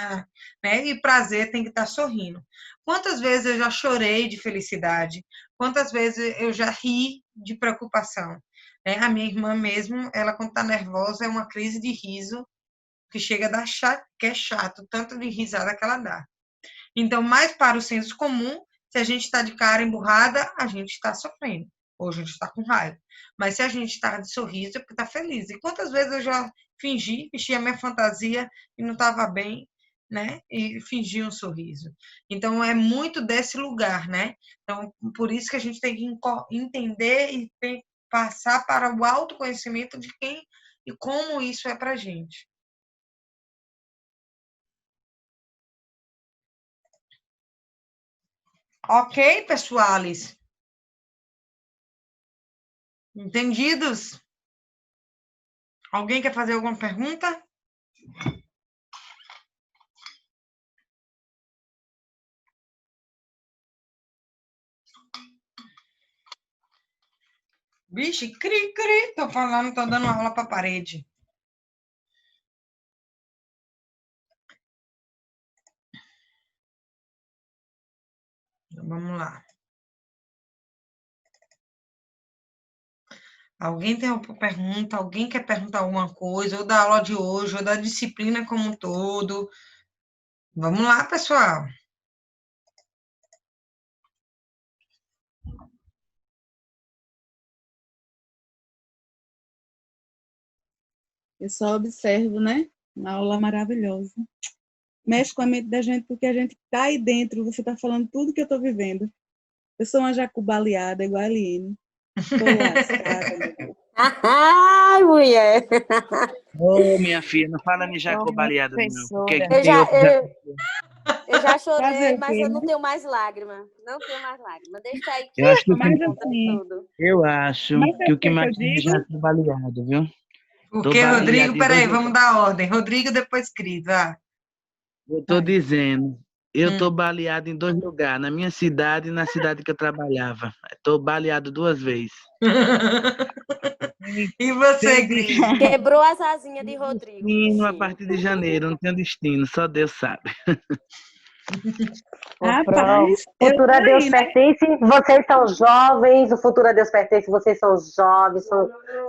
né? E prazer tem que estar sorrindo. Quantas vezes eu já chorei de felicidade? Quantas vezes eu já ri de preocupação? A minha irmã mesmo, ela quando está nervosa, é uma crise de riso que chega a dar chato, que é chato, tanto de risada que ela dá. Então, mais para o senso comum, se a gente está de cara emburrada, a gente está sofrendo, ou a gente está com raiva. Mas se a gente está de sorriso, é porque está feliz. E quantas vezes eu já vesti a minha fantasia e não estava bem, né? E fingi um sorriso. Então, é muito desse lugar, né? Então, por isso que a gente tem que entender e tem que passar para o autoconhecimento de quem e como isso é para a gente. Ok, pessoales? Entendidos? Alguém quer fazer alguma pergunta? Vixe, cri, cri. Tô falando, tô dando aula para a parede. Vamos lá. Alguém tem alguma pergunta? Alguém quer perguntar alguma coisa? Ou da aula de hoje, ou da disciplina como um todo? Vamos lá, pessoal. Eu só observo, né? Uma aula maravilhosa. Mexe com a mente da gente, porque a gente cai dentro. Você está falando tudo que eu estou vivendo. Eu sou uma jacubaleada, igual a Eliane. Estou lascada. Ai, mulher! Ô, minha filha, não fala me jacobaleada, não. Porque Eu já chorei, Fazer mas eu quê, não né? tenho mais lágrima. Não tenho mais lágrima. Deixa aí que eu acho que, Mas conta assim, tudo. eu acho mas que o que sabe o mais que tem é eu digo? jacobaleado, viu? Tô Porque, baleado Rodrigo, em dois peraí, vamos lugares. dar ordem. Rodrigo, depois Cris, vá. Eu tô dizendo, eu tô Hum. baleado em dois lugares, na minha cidade e na cidade que eu trabalhava. Tô baleado duas vezes. E você, Tenho Cris? destino, Quebrou as asinhas de Rodrigo, destino a bichinho. partir de janeiro, não tenho destino, só Deus sabe. Rapaz, eu Futuro tô a Deus aí, né? pertence, vocês são jovens, o futuro a Deus pertence, vocês são jovens,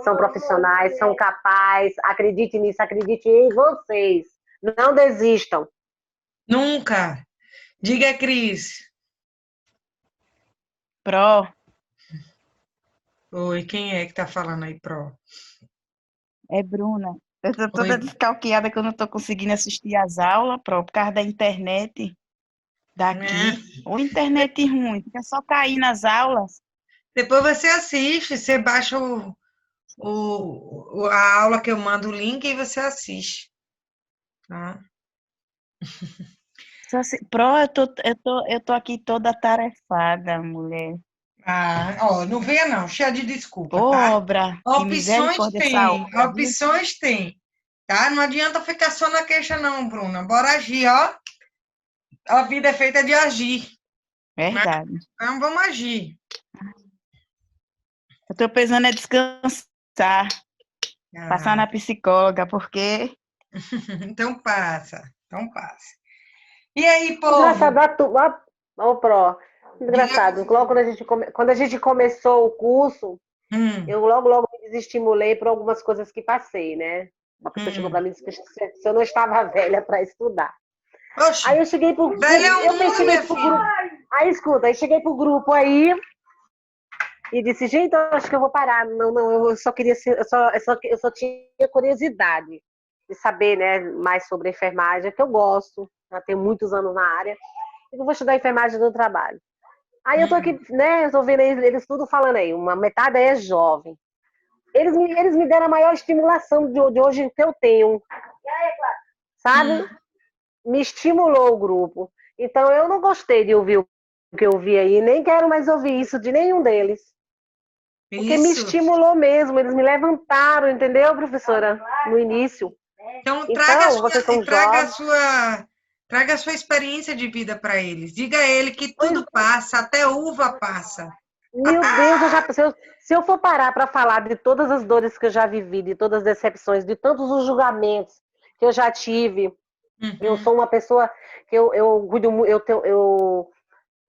são profissionais, são capazes, acredite nisso, acredite em vocês, não desistam. Nunca. Diga, Cris. Pro, Oi, quem é que tá falando aí, Pro? é Bruna. Eu tô toda Oi. descalqueada que eu não tô conseguindo assistir às aulas, Pro, por causa da internet. daqui. Ou internet ruim, fica só cair nas aulas. Depois você assiste, você baixa a aula que eu mando o link e você assiste. Tá? Só Pro, eu tô aqui toda atarefada, mulher. Ó, não venha não, cheia de desculpa, Ô, tá? obra, que Opções misericórdia essa tem, obra, viu? opções tem, tá? Não adianta ficar só na queixa não, Bruna. Bora agir, ó. A vida é feita de agir, né? Verdade. Então vamos agir. Eu tô pensando é descansar, passar na psicóloga, porque Então passa, então passa. E aí, Engraçado, povo? ô, Pro. Engraçado, logo quando a gente começou o curso, eu logo me desestimulei por algumas coisas que passei, né? Uma pessoa chegou para mim e disse que se eu não estava velha para estudar. Oxi, Aí eu cheguei pro velha é o mundo, minha grupo. filha. Aí escuta, aí cheguei pro grupo aí e disse, gente, eu acho que eu vou parar. Não, eu só queria ser, eu só tinha curiosidade de saber, né, mais sobre a enfermagem, que eu gosto, já tenho muitos anos na área, e eu vou estudar enfermagem no trabalho. Aí eu tô aqui, né, eu tô vendo eles tudo falando aí, uma metade aí é jovem. Eles me deram a maior estimulação de hoje que eu tenho, sabe? Me estimulou o grupo. Então eu não gostei de ouvir o que eu ouvi aí, nem quero mais ouvir isso de nenhum deles. Porque me estimulou mesmo, eles me levantaram, entendeu, professora? No início. Então, vocês são jovens. traga a sua experiência de vida para eles. Diga a ele que tudo passa, até uva passa. Meu Deus, se eu for parar para falar de todas as dores que eu já vivi, de todas as decepções, de tantos os julgamentos que eu já tive, eu sou uma pessoa que eu cuido,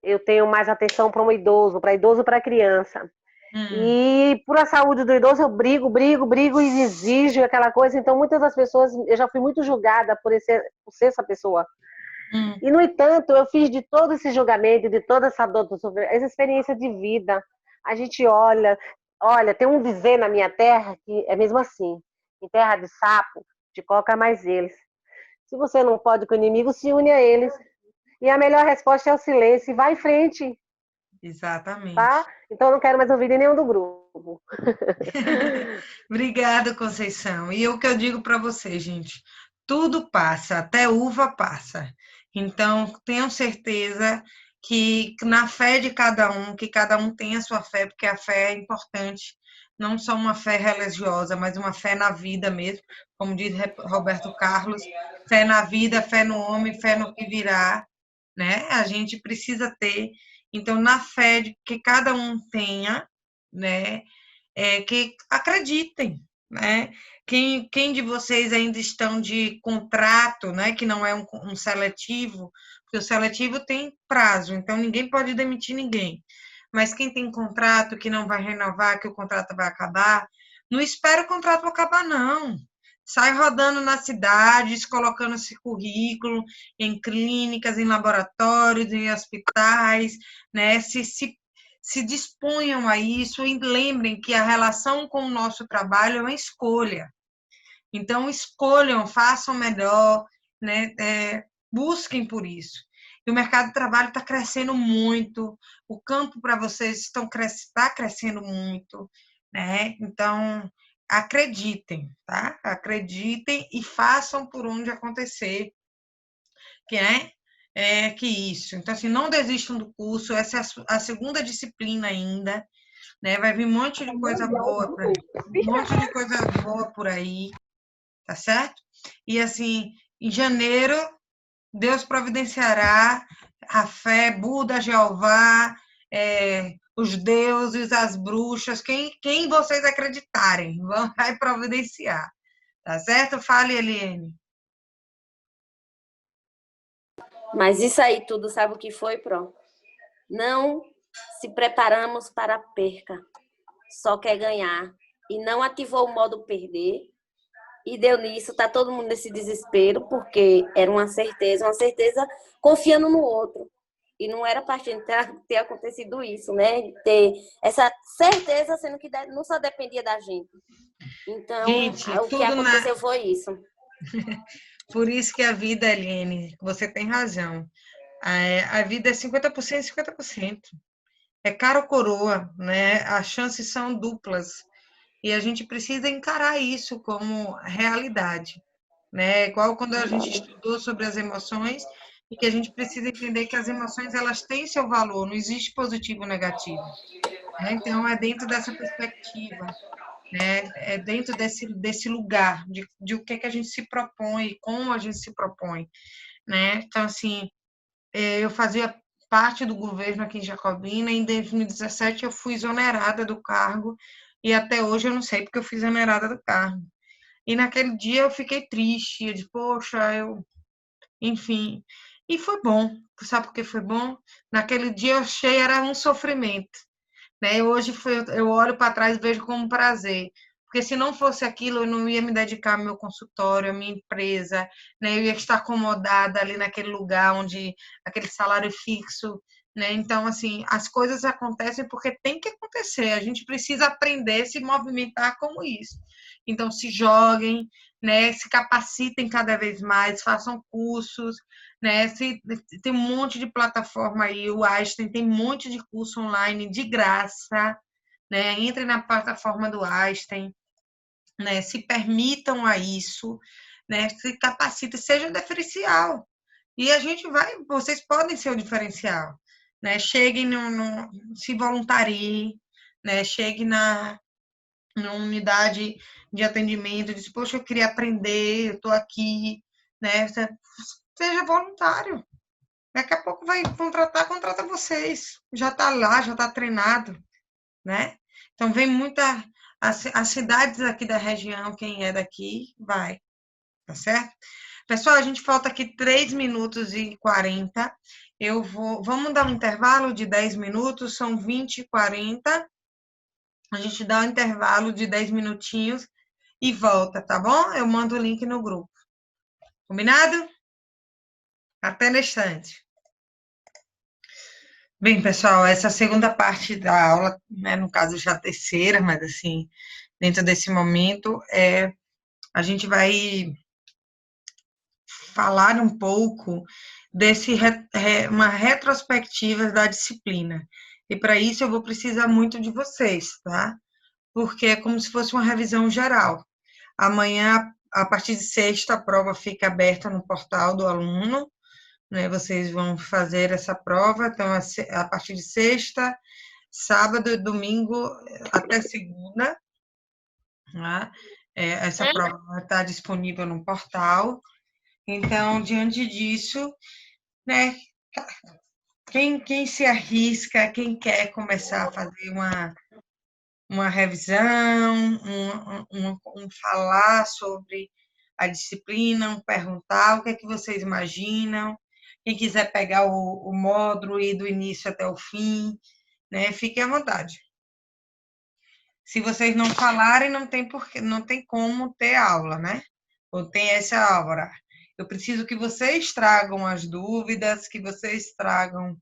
eu tenho mais atenção para idoso e para criança. E por a saúde do idoso eu brigo e exijo aquela coisa. Então muitas das pessoas, eu já fui muito julgada por ser essa pessoa. E no entanto, eu fiz de todo esse julgamento, de toda essa dor, essa experiência de vida. A gente olha, tem um dizer na minha terra que é mesmo assim: em terra de sapo, de coca mais eles. Se você não pode com o inimigo, se une a eles. E a melhor resposta é o silêncio. E vai em frente. Exatamente. Tá? Então eu não quero mais ouvir de nenhum do grupo. Obrigada, Conceição. E o que eu digo para você, gente, tudo passa, até uva passa. Então, tenham certeza que na fé de cada um, que cada um tem a sua fé, porque a fé é importante, não só uma fé religiosa, mas uma fé na vida mesmo, como diz Roberto Carlos, fé na vida, fé no homem, fé no que virá, né? A gente precisa ter. Então, na fé de que cada um tenha, né? Que acreditem, né? Quem de vocês ainda estão de contrato, né? Que não é um seletivo, porque o seletivo tem prazo, então ninguém pode demitir ninguém. Mas quem tem contrato que não vai renovar, que o contrato vai acabar, não espera o contrato acabar, não. Sai rodando nas cidades, colocando esse currículo em clínicas, em laboratórios, em hospitais, né? Se disponham a isso e lembrem que a relação com o nosso trabalho é uma escolha. Então, escolham, façam melhor, né? Busquem por isso. E o mercado de trabalho está crescendo muito, o campo para vocês está crescendo muito, né? Então, acreditem, tá? Acreditem e façam por onde acontecer, que isso. Então, assim, não desistam do curso, essa é a segunda disciplina ainda, né? Vai vir um monte de coisa boa, por aí, tá certo? E, assim, em janeiro, Deus providenciará a fé, Buda, Jeová, os deuses, as bruxas, quem vocês acreditarem, vai providenciar, tá certo? Fale, Eliane. Mas isso aí tudo, sabe o que foi, Pro? Não se preparamos para a perca, só quer ganhar. E não ativou o modo perder. E deu nisso, tá todo mundo nesse desespero, porque era uma certeza confiando no outro. E não era para a gente ter acontecido isso, né? Ter essa certeza, sendo que não só dependia da gente. Então, gente, o que aconteceu foi isso. Por isso que a vida, Eliane, você tem razão. A vida é 50% e 50%. É cara ou coroa, né? As chances são duplas. E a gente precisa encarar isso como realidade, né? Igual quando a gente estudou sobre as emoções, e que a gente precisa entender que as emoções elas têm seu valor, não existe positivo ou negativo, né? Então, é dentro dessa perspectiva, né? É dentro desse lugar de o que é que a gente se propõe, como a gente se propõe, né? Então, assim, eu fazia parte do governo aqui em Jacobina, em 2017 eu fui exonerada do cargo, e até hoje eu não sei porque eu fui exonerada do cargo. E naquele dia eu fiquei triste, eu disse, poxa, enfim. E foi bom, sabe por que foi bom? Naquele dia eu achei era um sofrimento, né? Hoje eu olho para trás e vejo como um prazer, porque se não fosse aquilo, eu não ia me dedicar ao meu consultório, à minha empresa, né? Eu ia estar acomodada ali naquele lugar onde aquele salário fixo, né? Então, assim, as coisas acontecem porque tem que acontecer. A gente precisa aprender a se movimentar como isso. Então, se joguem, né? Se capacitem cada vez mais, façam cursos, né? Tem um monte de plataforma aí, o Einstein tem um monte de curso online de graça, né? Entrem na plataforma do Einstein, né? Se permitam a isso, né? Se capacitem, seja diferencial. E a gente vai, vocês podem ser o diferencial, né? Cheguem se voluntariem, né? Cheguem numa unidade de atendimento, diz, poxa, eu queria aprender, eu estou aqui, né? Seja voluntário. Daqui a pouco vai contrata vocês. Já está lá, já está treinado, né? Então, vem muita... As cidades aqui da região, quem é daqui, vai, tá certo? Pessoal, a gente falta aqui 3 minutos e 40. Vamos dar um intervalo de 10 minutos, são 20 e 40. A gente dá um intervalo de 10 minutinhos e volta, tá bom? Eu mando o link no grupo. Combinado? Até na instante. Bem, pessoal, essa segunda parte da aula, né, no caso já a terceira, mas assim, dentro desse momento, a gente vai falar um pouco uma retrospectiva da disciplina. E para isso eu vou precisar muito de vocês, tá? Porque é como se fosse uma revisão geral. Amanhã, a partir de sexta, a prova fica aberta no portal do aluno, né? Vocês vão fazer essa prova, então, a partir de sexta, sábado e domingo até segunda, né? Essa prova vai estar disponível no portal. Então, diante disso, né? Quem se arrisca, quem quer começar a fazer uma revisão, um falar sobre a disciplina, um perguntar o que é que vocês imaginam. Quem quiser pegar o módulo e ir do início até o fim, né? Fiquem à vontade. Se vocês não falarem, não tem como ter aula, né? Ou tem essa hora. Eu preciso que vocês tragam as dúvidas, que vocês tragam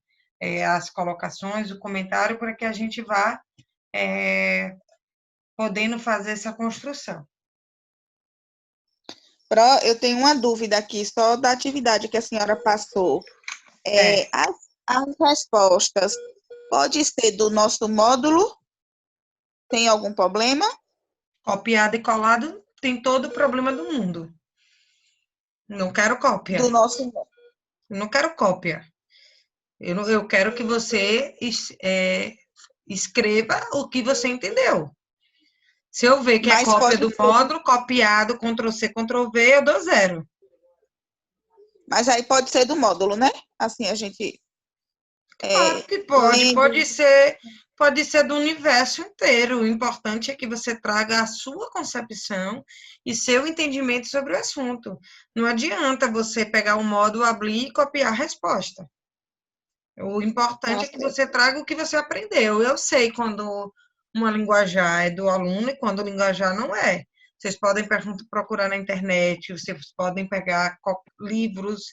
as colocações, o comentário, para que a gente vá podendo fazer essa construção. Eu tenho uma dúvida aqui, só da atividade que a senhora passou. As respostas, pode ser do nosso módulo? Tem algum problema? Copiado e colado tem todo o problema do mundo. Não quero cópia. Do nosso... Não quero cópia. Eu quero que você escreva o que você entendeu. Se eu ver que é cópia do módulo, copiado, Ctrl+C, Ctrl+V, eu dou 0. Mas aí pode ser do módulo, né? Assim, a gente... Claro que pode. Pode ser do universo inteiro. O importante é que você traga a sua concepção e seu entendimento sobre o assunto. Não adianta você pegar um módulo, abrir e copiar a resposta. O importante é que você traga o que você aprendeu. Eu sei quando uma linguajar é do aluno e quando o linguajar não é. Vocês podem procurar na internet, vocês podem pegar livros,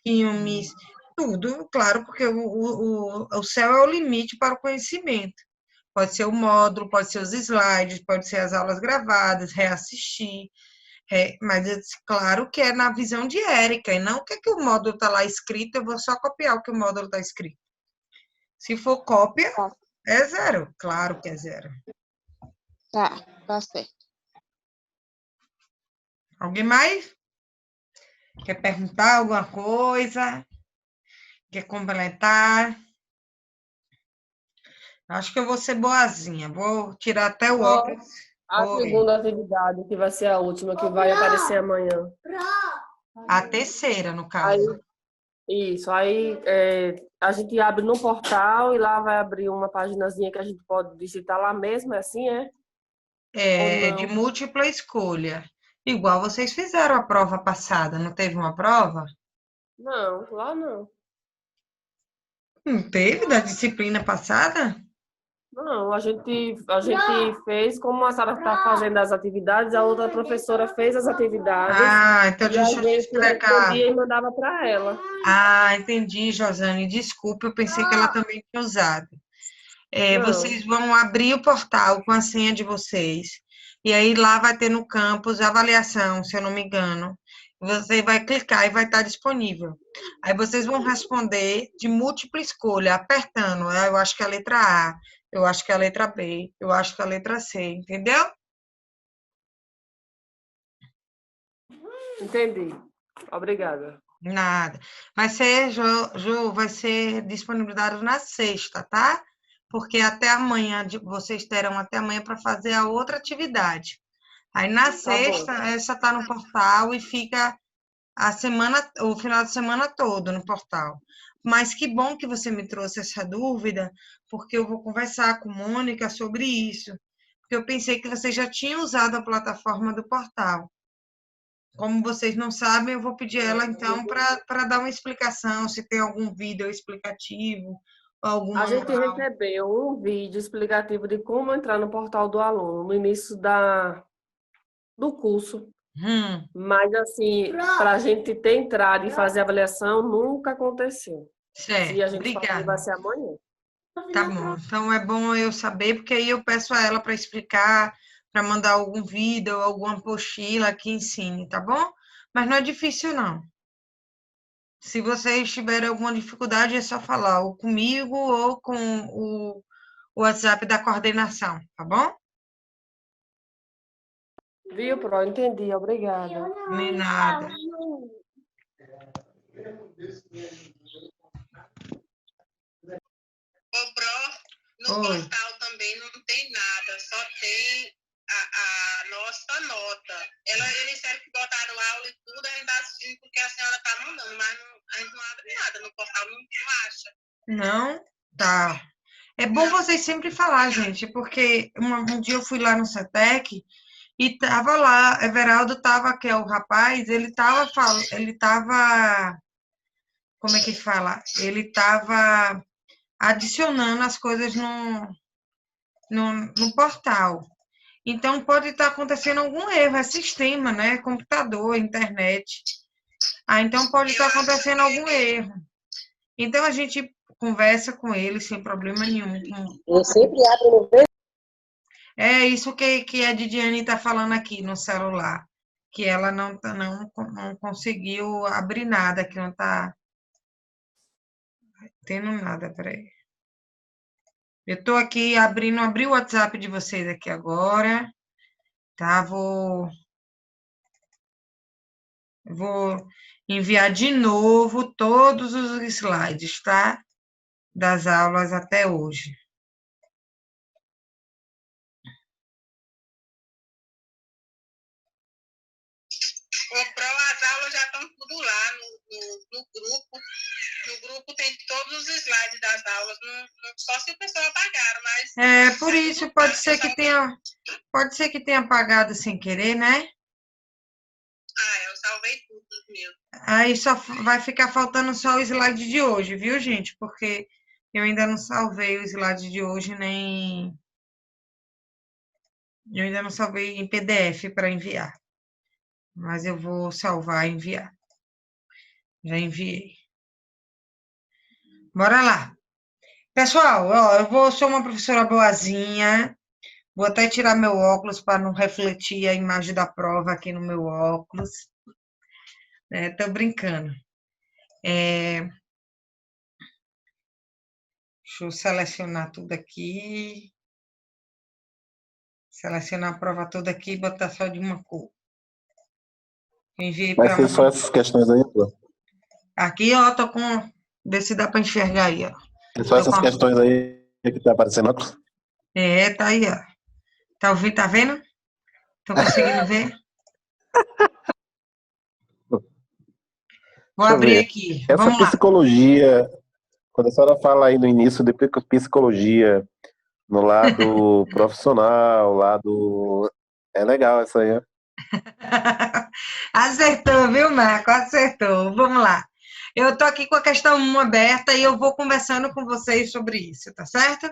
filmes, tudo, claro, porque o céu é o limite para o conhecimento. Pode ser o módulo, pode ser os slides, pode ser as aulas gravadas, reassistir. Mas claro que é na visão de Érica, e não o que o módulo está lá escrito, eu vou só copiar o que o módulo está escrito. Se for cópia, Tá, é zero, claro que é zero. tá certo. Alguém mais? Quer perguntar alguma coisa? Quer completar? Acho que eu vou ser boazinha, vou tirar até o Só óculos. a Oi. segunda atividade, que vai ser a última, que vai aparecer amanhã. A terceira, no Aí, caso. isso, aí a gente abre no portal e lá vai abrir uma paginazinha que a gente pode digitar lá mesmo, é assim, é? Ou É de não? múltipla escolha. Igual vocês fizeram a prova passada, não teve uma prova? Não, lá não. Não teve da disciplina passada? Não, a gente fez, como a Sara está fazendo as atividades, a outra professora fez as atividades Ah, então e a deixa eu te gente explicar. respondia e mandava para ela. Ah, entendi, Josane. Desculpa, eu pensei que ela também tinha usado. Não. Vocês vão abrir o portal com a senha de vocês. E aí lá vai ter no campus avaliação, se eu não me engano. Você vai clicar e vai estar disponível. Aí vocês vão responder de múltipla escolha, apertando. Eu acho que é a letra A, eu acho que é a letra B, eu acho que é a letra C, entendeu? Entendi. Obrigada. Nada. Vai ser, Ju, vai ser disponibilizado na sexta, tá? Porque até amanhã, vocês terão até amanhã para fazer a outra atividade. Aí na Tá bom. sexta, essa tá no portal e fica a semana, o final de semana todo no portal. Mas que bom que você me trouxe essa dúvida, porque eu vou conversar com Mônica sobre isso. Porque eu pensei que você já tinha usado a plataforma do portal. Como vocês não sabem, eu vou pedir ela então para dar uma explicação, se tem algum vídeo explicativo, ou algum A gente manual. recebeu um vídeo explicativo de como entrar no portal do aluno no início do curso. Mas, assim, para a gente ter entrado e fazer a avaliação, nunca aconteceu. Se a Certo, gente fazer, vai obrigada. ser amanhã. Tá bom. Então é bom eu saber, porque aí eu peço a ela para explicar, para mandar algum vídeo ou alguma apostila que ensine, tá bom? Mas não é difícil, não. Se vocês tiverem alguma dificuldade, é só falar ou comigo ou com o WhatsApp da coordenação, tá bom? Viu, Pro? Entendi. Obrigada. Nem nada. Ô, Pro, no Oi. portal também não tem nada, só tem a nossa nota. Eles disseram que botaram aula e tudo, a gente está assistindo porque a senhora está mandando, mas a gente não abre nada no portal, não acha. Não? Tá. É bom vocês sempre falar, gente, porque um dia eu fui lá no CETEC e tava lá, Everaldo tava, que é o rapaz, ele tava, como é que fala? Ele tava adicionando as coisas no portal. Então, pode estar acontecendo algum erro, é sistema, né? Computador, internet. Então pode estar acontecendo algum erro. Então, a gente conversa com ele sem problema nenhum. Eu sempre abro no mesmo. É isso que a Didiane está falando aqui no celular, que ela não conseguiu abrir nada, que não está tendo nada, peraí. Eu estou aqui abri o WhatsApp de vocês aqui agora, tá? Vou enviar de novo todos os slides, tá? Das aulas até hoje. O Pro, as aulas já estão tudo lá no grupo. No grupo tem todos os slides das aulas, só se o pessoal apagaram, mas... Por isso, pode ser que tenha apagado sem querer, né? Eu salvei tudo nos meus. Aí só vai ficar faltando só o slide de hoje, viu, gente? Porque eu ainda não salvei o slide de hoje, nem... Eu ainda não salvei em PDF para enviar. Mas eu vou salvar e enviar. Já enviei. Bora lá. Pessoal, ó, sou uma professora boazinha. Vou até tirar meu óculos para não refletir a imagem da prova aqui no meu óculos. Tô brincando. Deixa eu selecionar tudo aqui. Selecionar a prova toda aqui e botar só de uma cor. Enviei Vai para ser só essas questões aí, pô. Aqui, ó, tô com. Vê se dá para enxergar aí, ó. É só essas questões aí que tá aparecendo. Tá aí, ó. Tá ouvindo, tá vendo? Estão conseguindo ver? Vou abrir aqui. Essa Vamos lá. psicologia, quando a senhora fala aí no início de psicologia, no lado profissional, lado. É legal essa aí, ó. Acertou, viu, Marco? Acertou. Vamos lá. Eu tô aqui com a questão 1 aberta e eu vou conversando com vocês sobre isso, tá certo?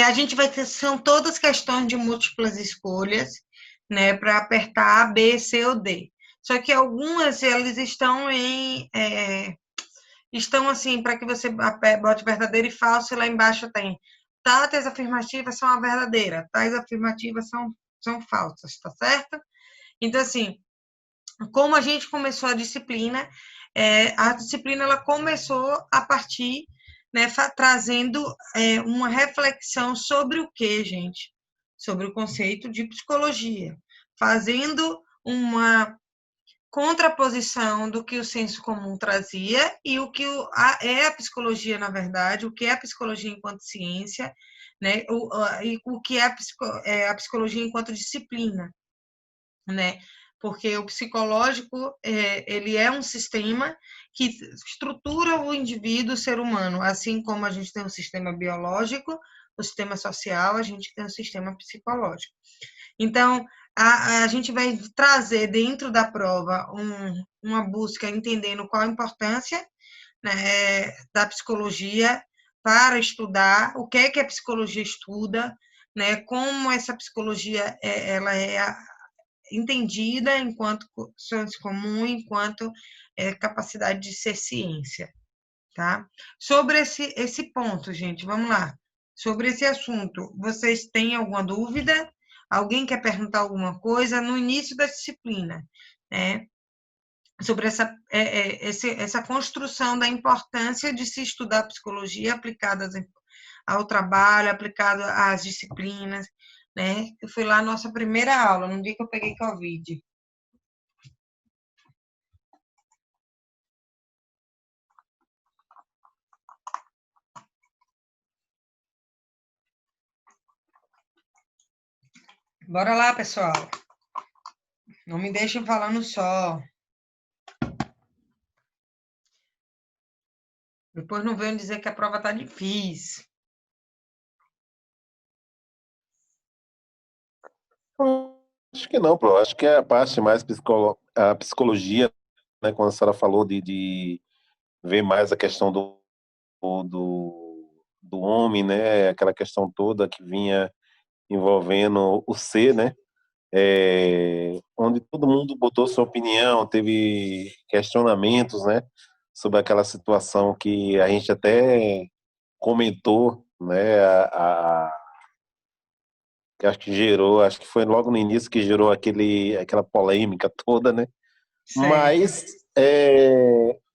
A gente vai ter, são todas questões de múltiplas escolhas, né, para apertar A, B, C ou D. Só que algumas, elas estão estão assim, para que você bote verdadeiro e falso, e lá embaixo tem tais afirmativas são a verdadeira, tais afirmativas são falsas, tá certo? Então, assim, como a gente começou a disciplina ela começou a partir, né, trazendo uma reflexão sobre o quê, gente? Sobre o conceito de psicologia, fazendo uma contraposição do que o senso comum trazia e o que é a psicologia, na verdade, o que é a psicologia enquanto ciência, né, e o que é a psicologia enquanto disciplina, né? Porque o psicológico, ele é um sistema que estrutura o indivíduo, o ser humano, assim como a gente tem um sistema biológico, o sistema social, a gente tem um sistema psicológico. Então, a gente vai trazer dentro da prova uma busca entendendo qual a importância, né, da psicologia para estudar, o que é que a psicologia estuda, né, como essa psicologia ela é entendida enquanto senso comum, enquanto capacidade de ser ciência, tá? Sobre esse ponto, gente, vamos lá. Sobre esse assunto, vocês têm alguma dúvida? Alguém quer perguntar alguma coisa? No início da disciplina, né? Sobre essa construção da importância de se estudar psicologia aplicada ao trabalho, aplicado às disciplinas, né? Que foi lá a nossa primeira aula, no dia que eu peguei Covid. Bora lá, pessoal. Não me deixem falando só. Depois não venham dizer que a prova está difícil. Acho que não, pô. Acho que é a parte mais a psicologia, né? Quando a senhora falou de ver mais a questão do homem, né? Aquela questão toda que vinha envolvendo o ser, né? Onde todo mundo botou sua opinião, teve questionamentos, né? Sobre aquela situação que a gente até comentou, né? Que acho que gerou, acho que foi logo no início que gerou aquela polêmica toda, né? Certo. Mas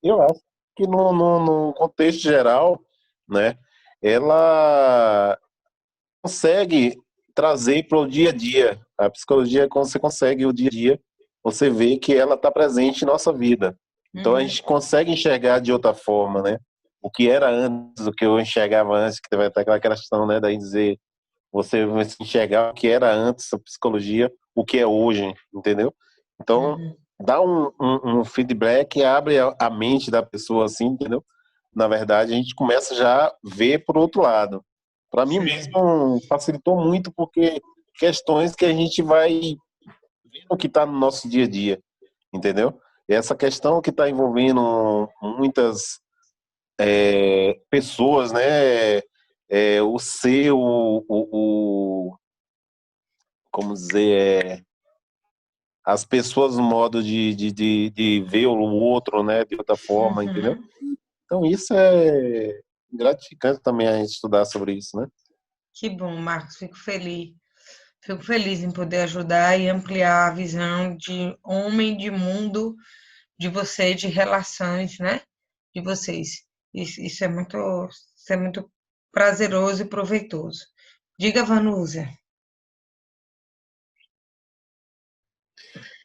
eu acho que no contexto geral, né, ela consegue trazer para o dia a dia. A psicologia, quando você consegue o dia a dia, você vê que ela está presente em nossa vida. Então a gente consegue enxergar de outra forma, né? O que era antes, o que eu enxergava antes, que vai ter aquela questão, né, daí dizer você vai enxergar o que era antes a psicologia, o que é hoje, entendeu? Então, dá um feedback, abre a mente da pessoa, assim, entendeu? Na verdade, a gente começa já a ver por outro lado. Para mim mesmo, facilitou muito, porque questões que a gente vai vendo que está no nosso dia a dia, entendeu? Essa questão que está envolvendo muitas pessoas, né? O ser, como dizer, as pessoas no modo de ver o outro, né, de outra forma, entendeu? Então isso é gratificante também a gente estudar sobre isso, né? Que bom, Marcos, fico feliz. Fico feliz em poder ajudar e ampliar a visão de homem, de mundo, de vocês, de relações, né? De vocês. Isso é muito prazeroso e proveitoso. Diga, Vanusa.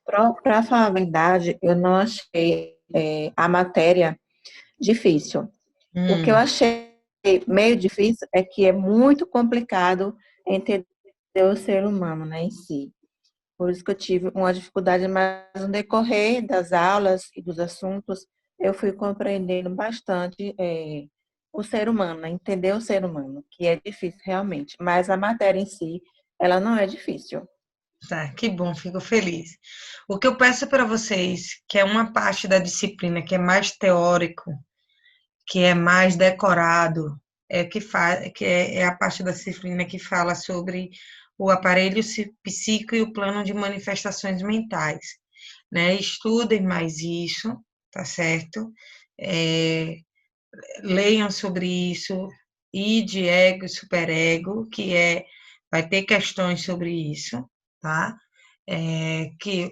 Para falar a verdade, eu não achei a matéria difícil. O que eu achei meio difícil é que é muito complicado entender o ser humano, né, em si. Por isso que eu tive uma dificuldade, mas no decorrer das aulas e dos assuntos, eu fui compreendendo bastante o ser humano, né, entender o ser humano, que é difícil realmente. Mas a matéria em si, ela não é difícil. Tá, que bom, fico feliz. O que eu peço para vocês, que é uma parte da disciplina que é mais teórico, que é mais decorado, é a parte da disciplina que fala sobre o aparelho psíquico e o plano de manifestações mentais, né? Estudem mais isso, tá certo? Leiam sobre isso, id, ego e superego, vai ter questões sobre isso, tá? Que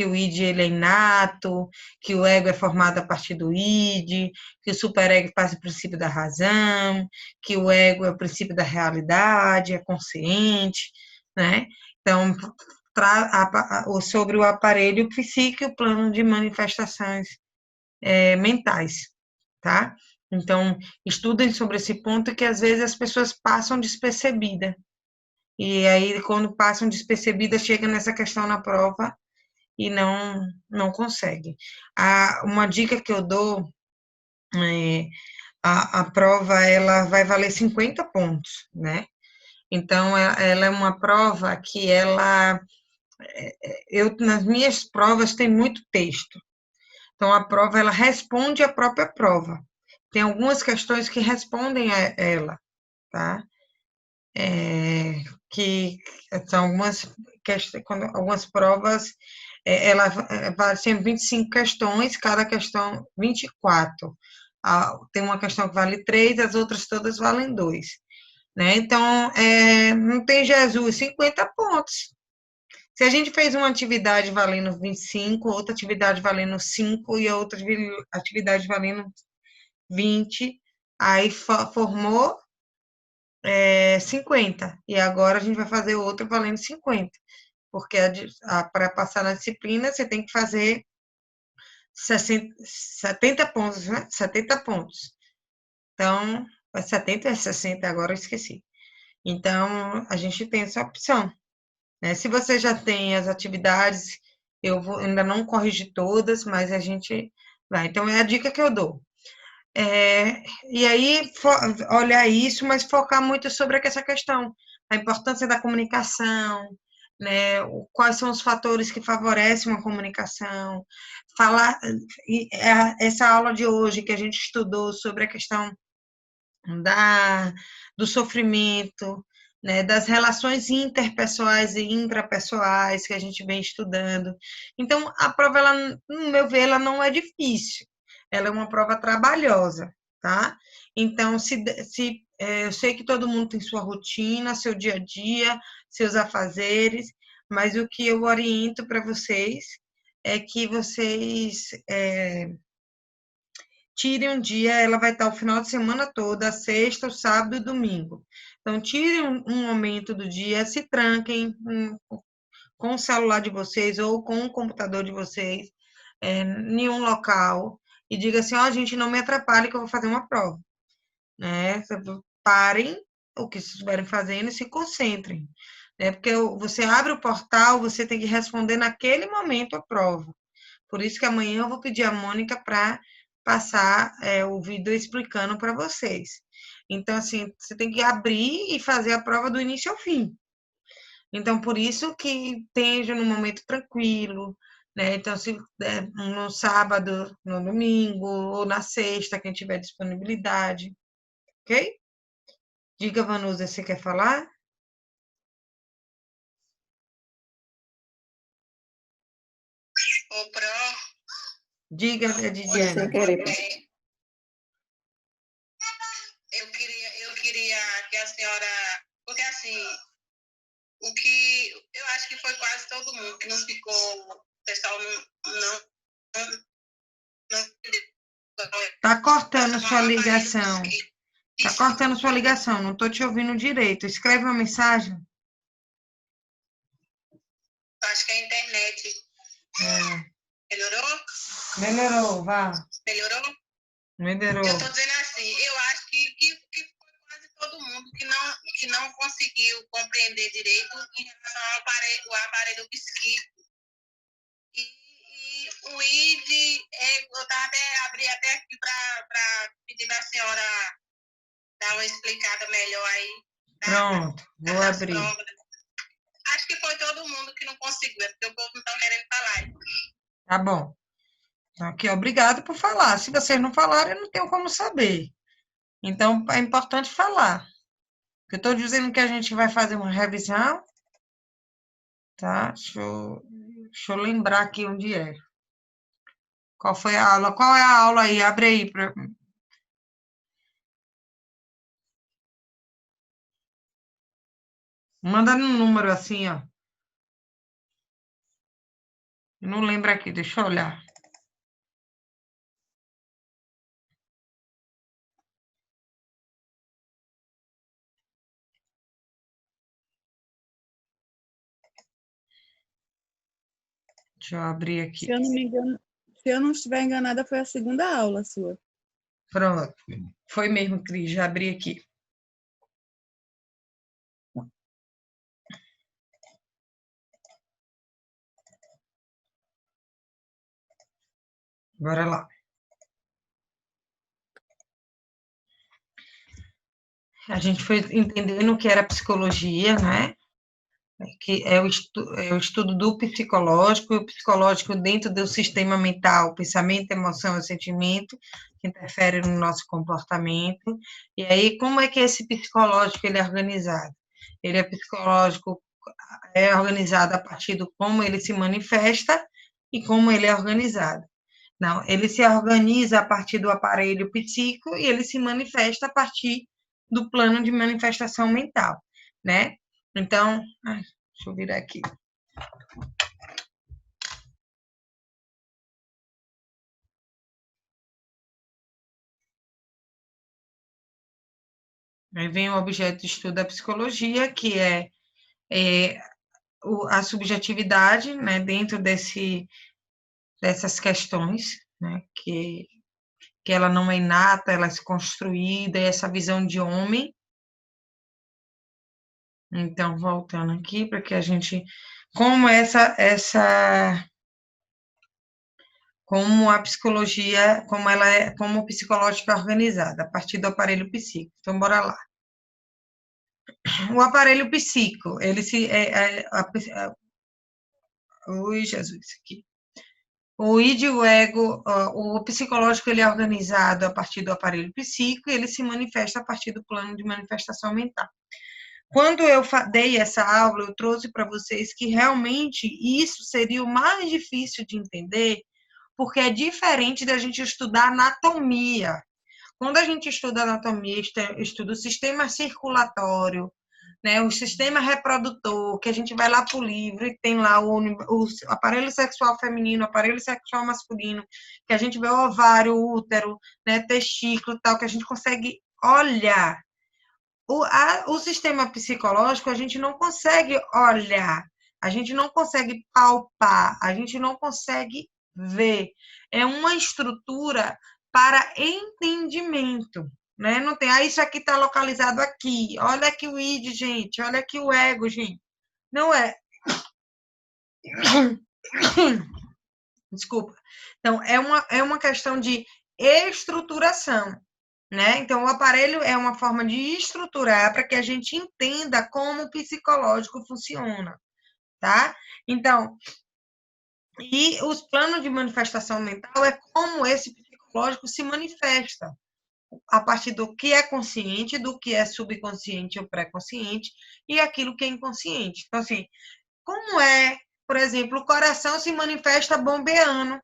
o id ele é inato, que o ego é formado a partir do id, que o superego faz o princípio da razão, que o ego é o princípio da realidade, é consciente, né? Então, sobre o aparelho psíquico e o plano de manifestações mentais, tá? Então, estudem sobre esse ponto que às vezes as pessoas passam despercebida. E aí, quando passam despercebida, chega nessa questão na prova e não consegue. Uma dica que eu dou, a prova ela vai valer 50 pontos, né? Então, ela é uma prova que nas minhas provas tem muito texto. Então, a prova, ela responde a própria prova. Tem algumas questões que respondem a ela, tá? Que são algumas provas, ela vai ser 25 questões, cada questão 24. Tem uma questão que vale 3, as outras todas valem 2. Né? Então, não tem Jesus, 50 pontos. Se a gente fez uma atividade valendo 25, outra atividade valendo 5 e outra atividade valendo 20, aí formou 50. E agora a gente vai fazer outra valendo 50. Porque para passar na disciplina, você tem que fazer 70 pontos, né? 70 pontos. Então, 70 ou 60, agora eu esqueci. Então, a gente tem essa opção. Né? Se você já tem as atividades, ainda não corrigi todas, mas a gente vai. Então, é a dica que eu dou. E aí, olhar isso, mas focar muito sobre essa questão, a importância da comunicação, né? Quais são os fatores que favorecem uma comunicação, falar, essa aula de hoje que a gente estudou sobre a questão do sofrimento, né, das relações interpessoais e intrapessoais que a gente vem estudando. Então, a prova, ela, no meu ver, ela não é difícil. Ela é uma prova trabalhosa, tá? Então, eu sei que todo mundo tem sua rotina, seu dia a dia, seus afazeres, mas o que eu oriento para vocês é que vocês tirem um dia, ela vai estar o final de semana toda, a sexta, o sábado e domingo. Então, tirem um momento do dia, se tranquem com o celular de vocês ou com o computador de vocês em um local e diga assim, gente, não me atrapalhe que eu vou fazer uma prova. Né? Parem o que estiverem fazendo e se concentrem. Né? Porque você abre o portal, você tem que responder naquele momento a prova. Por isso que amanhã eu vou pedir a Mônica para passar o vídeo explicando para vocês. Então, assim, você tem que abrir e fazer a prova do início ao fim. Então, por isso que esteja num momento tranquilo, né? Então, se no sábado, no domingo, ou na sexta, quem tiver disponibilidade, ok? Diga, Vanusa, você quer falar? O Pro. Diga, Didiana. Eu queria queria que a senhora... Porque, assim, o que eu acho que foi quase todo mundo que não ficou... O pessoal não Tá cortando sua ligação. Tá cortando sua ligação, não tô te ouvindo direito. Escreve uma mensagem. acho que é a internet. Melhorou? Melhorou, vá. Melhorou? Melhorou. Eu tô dizendo assim, eu acho que foi quase todo mundo que não conseguiu compreender direito em relação ao aparelho psíquico. E o ID, eu abri até aqui para pedir para a senhora dar uma explicada melhor aí. Pronto, vou abrir. Acho que foi todo mundo que não conseguiu, porque o povo não está querendo falar. Tá bom. Aqui, obrigado por falar. Se vocês não falarem, eu não tenho como saber. Então, é importante falar. Eu estou dizendo que a gente vai fazer uma revisão. Tá? Deixa eu lembrar aqui onde é. Qual foi a aula? Qual é a aula aí? Abre aí. Manda no número assim, ó. Eu não lembro aqui, deixa eu olhar. Deixa eu abrir aqui. Se eu não me engano, se eu não estiver enganada, foi a segunda aula sua. Pronto. Foi mesmo, Cris, já abri aqui. Bora lá. A gente foi entendendo o que era psicologia, né? Que é o estudo do psicológico, e o psicológico dentro do sistema mental, pensamento, emoção e sentimento, que interfere no nosso comportamento. E aí, como é que esse psicológico ele é organizado? Ele é psicológico, é organizado a partir do como ele se manifesta e como ele é organizado. Não, ele se organiza a partir do aparelho psíquico e ele se manifesta a partir do plano de manifestação mental, né? Então, deixa eu virar aqui. Aí vem o objeto de estudo da psicologia, que é a subjetividade, né, dentro dessas questões, né, que ela não é inata, ela é construída, essa visão de homem. Então, voltando aqui, para que a gente... Como como a psicologia, como o psicológico é organizado, a partir do aparelho psíquico. Então, bora lá. O aparelho psíquico, ele se... Ui, Jesus, aqui. O id e o ego, o psicológico, ele é organizado a partir do aparelho psíquico e ele se manifesta a partir do plano de manifestação mental. Quando eu dei essa aula, eu trouxe para vocês que realmente isso seria o mais difícil de entender, porque é diferente da gente estudar anatomia. Quando a gente estuda anatomia, estuda o sistema circulatório, né, o sistema reprodutor, que a gente vai lá para o livro e tem lá o aparelho sexual feminino, o aparelho sexual masculino, que a gente vê o ovário, o útero, né, testículo e tal, que a gente consegue olhar. O sistema psicológico a gente não consegue olhar, a gente não consegue palpar, a gente não consegue ver. É uma estrutura para entendimento, né? Não tem, isso aqui está localizado aqui, olha aqui o id, gente, olha aqui o ego, gente. Não é. Desculpa. Então, é uma questão de estruturação. Né? Então, o aparelho é uma forma de estruturar para que a gente entenda como o psicológico funciona, tá? Então, e os planos de manifestação mental é como esse psicológico se manifesta, a partir do que é consciente, do que é subconsciente ou pré-consciente, e aquilo que é inconsciente. Então, assim, como é, por exemplo, o coração se manifesta bombeando,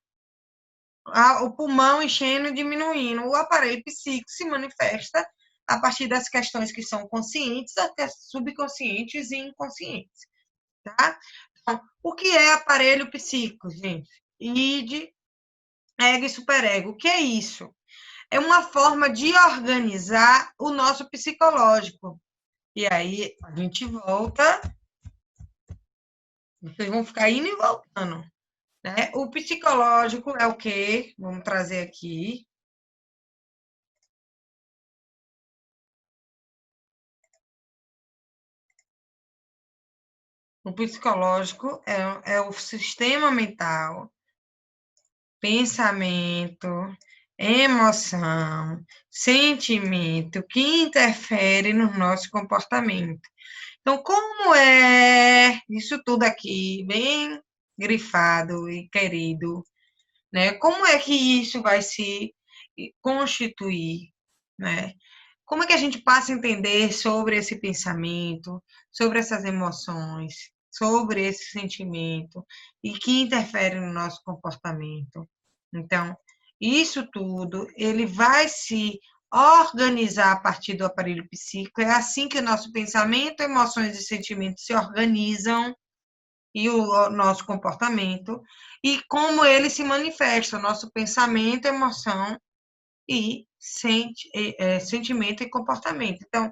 o pulmão enchendo e diminuindo. O aparelho psíquico se manifesta a partir das questões que são conscientes, até subconscientes e inconscientes, tá? Então, o que é aparelho psíquico, gente? Id, ego e superego. O que é isso? É uma forma de organizar o nosso psicológico. E aí, a gente volta, vocês vão ficar indo e voltando, né? O psicológico é o quê? Vamos trazer aqui. O psicológico é o sistema mental, pensamento, emoção, sentimento que interfere no nosso comportamento. Então, como é isso tudo aqui, bem grifado e querido, né? Como é que isso vai se constituir, né? Como é que a gente passa a entender sobre esse pensamento, sobre essas emoções, sobre esse sentimento e que interfere no nosso comportamento? Então, isso tudo, ele vai se organizar a partir do aparelho psíquico. É assim que o nosso pensamento, emoções e sentimentos se organizam e o nosso comportamento, e como ele se manifesta, o nosso pensamento, emoção e sentimento e comportamento. Então,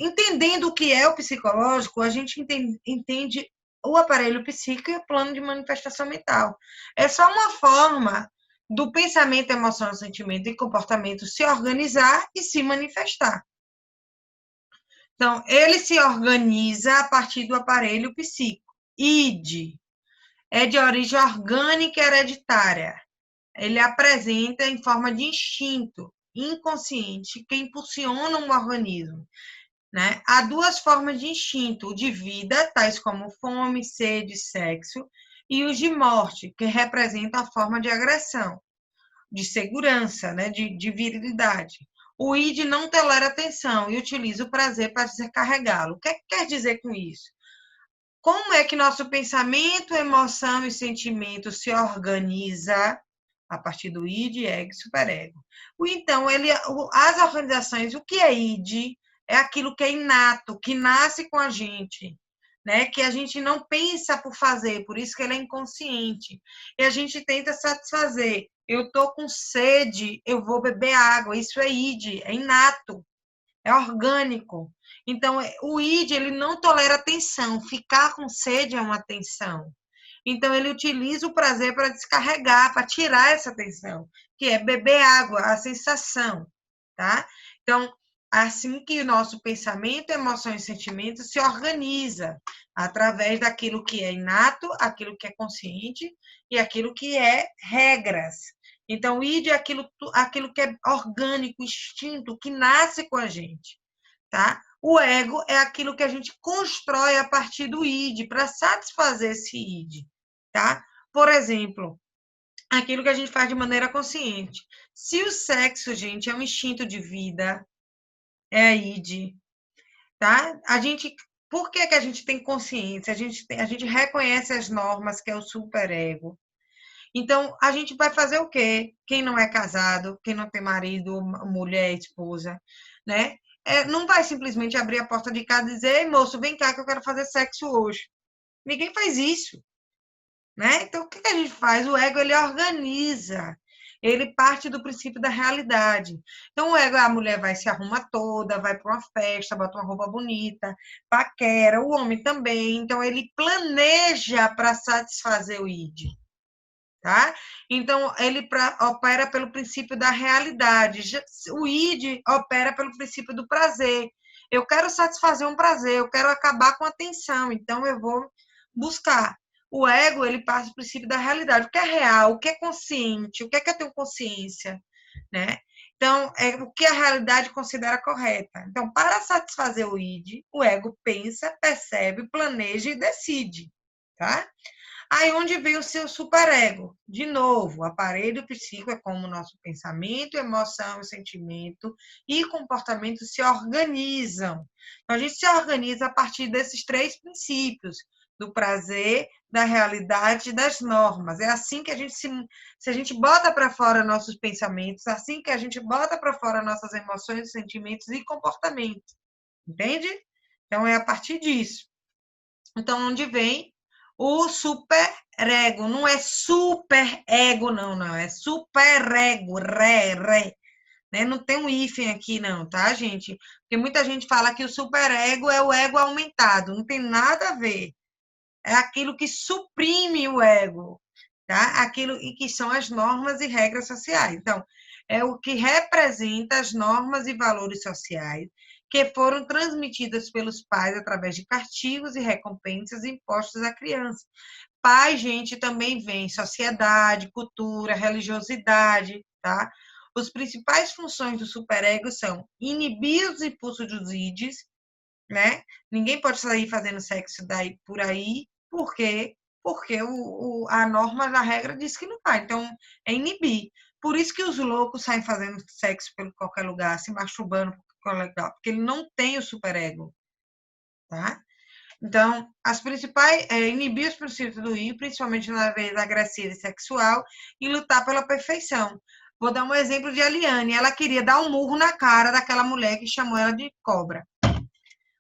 entendendo o que é o psicológico, a gente entende o aparelho psíquico e o plano de manifestação mental. É só uma forma do pensamento, emoção, sentimento e comportamento se organizar e se manifestar. Então, ele se organiza a partir do aparelho psíquico. Id é de origem orgânica e hereditária. Ele apresenta em forma de instinto inconsciente que impulsiona um organismo, né? Há duas formas de instinto: o de vida, tais como fome, sede, sexo, e os de morte, que representam a forma de agressão, de segurança, né? de virilidade. O id não tolera tensão e utiliza o prazer para descarregá-lo. O que quer dizer com isso? Como é que nosso pensamento, emoção e sentimento se organiza a partir do id, ego e superego? Então, as organizações, o que é id? É aquilo que é inato, que nasce com a gente, né? Que a gente não pensa por fazer, por isso que ele é inconsciente. E a gente tenta satisfazer. Eu estou com sede, eu vou beber água. Isso é id, é inato, é orgânico. Então, o id, ele não tolera tensão. Ficar com sede é uma tensão. Então, ele utiliza o prazer para descarregar, para tirar essa tensão, que é beber água, a sensação, tá? Então, assim que o nosso pensamento, emoção e sentimento se organiza através daquilo que é inato, aquilo que é consciente e aquilo que é regras. Então, o id é aquilo que é orgânico, instinto, que nasce com a gente, tá? O ego é aquilo que a gente constrói a partir do id, para satisfazer esse id, tá? Por exemplo, aquilo que a gente faz de maneira consciente. Se o sexo, gente, é um instinto de vida, é a id, tá? Por que a gente tem consciência? A gente reconhece as normas, que é o superego. Então, a gente vai fazer o quê? Quem não é casado, quem não tem marido, mulher, esposa, né? Não vai simplesmente abrir a porta de casa e dizer: ei, moço, vem cá que eu quero fazer sexo hoje. Ninguém faz isso, né? Então, o que a gente faz? O ego, ele organiza. Ele parte do princípio da realidade. Então, o ego, a mulher vai se arruma toda, vai para uma festa, bota uma roupa bonita, paquera, o homem também. Então, ele planeja para satisfazer o id. Tá? Então, ele opera pelo princípio da realidade. O id opera pelo princípio do prazer. Eu quero satisfazer um prazer, eu quero acabar com a tensão, então eu vou buscar. O ego, ele passa o princípio da realidade. O que é real, o que é consciente, o que é que eu tenho consciência, né? Então, é o que a realidade considera correta. Então, para satisfazer o id, o ego pensa, percebe, planeja e decide, tá? Aí onde vem o seu superego? De novo, o aparelho psíquico é como o nosso pensamento, emoção, sentimento e comportamento se organizam. Então, a gente se organiza a partir desses três princípios, do prazer, da realidade, das normas. É assim que se a gente bota para fora nossos pensamentos, assim que a gente bota para fora nossas emoções, sentimentos e comportamentos. Entende? Então, é a partir disso. Então, onde vem o superego? Não é superego, não. É superego, ré. Né? Não tem um hífen aqui, não, tá, gente? Porque muita gente fala que o superego é o ego aumentado. Não tem nada a ver. É aquilo que suprime o ego, tá? Aquilo e que são as normas e regras sociais. Então, é o que representa as normas e valores sociais que foram transmitidas pelos pais através de castigos e recompensas impostos à criança. Pai, gente, também vem sociedade, cultura, religiosidade, tá? As principais funções do superego são inibir os impulsos dos ides, né? Ninguém pode sair fazendo sexo daí por aí, por quê? Porque a norma da regra diz que não vai. Então, é inibir. Por isso que os loucos saem fazendo sexo por qualquer lugar, se masturbando por qualquer lugar, porque ele não tem o superego, tá? Então, as principais inibir os princípios do ego, principalmente na vez agressiva e sexual, e lutar pela perfeição. Vou dar um exemplo de Eliane. Ela queria dar um murro na cara daquela mulher que chamou ela de cobra. Queria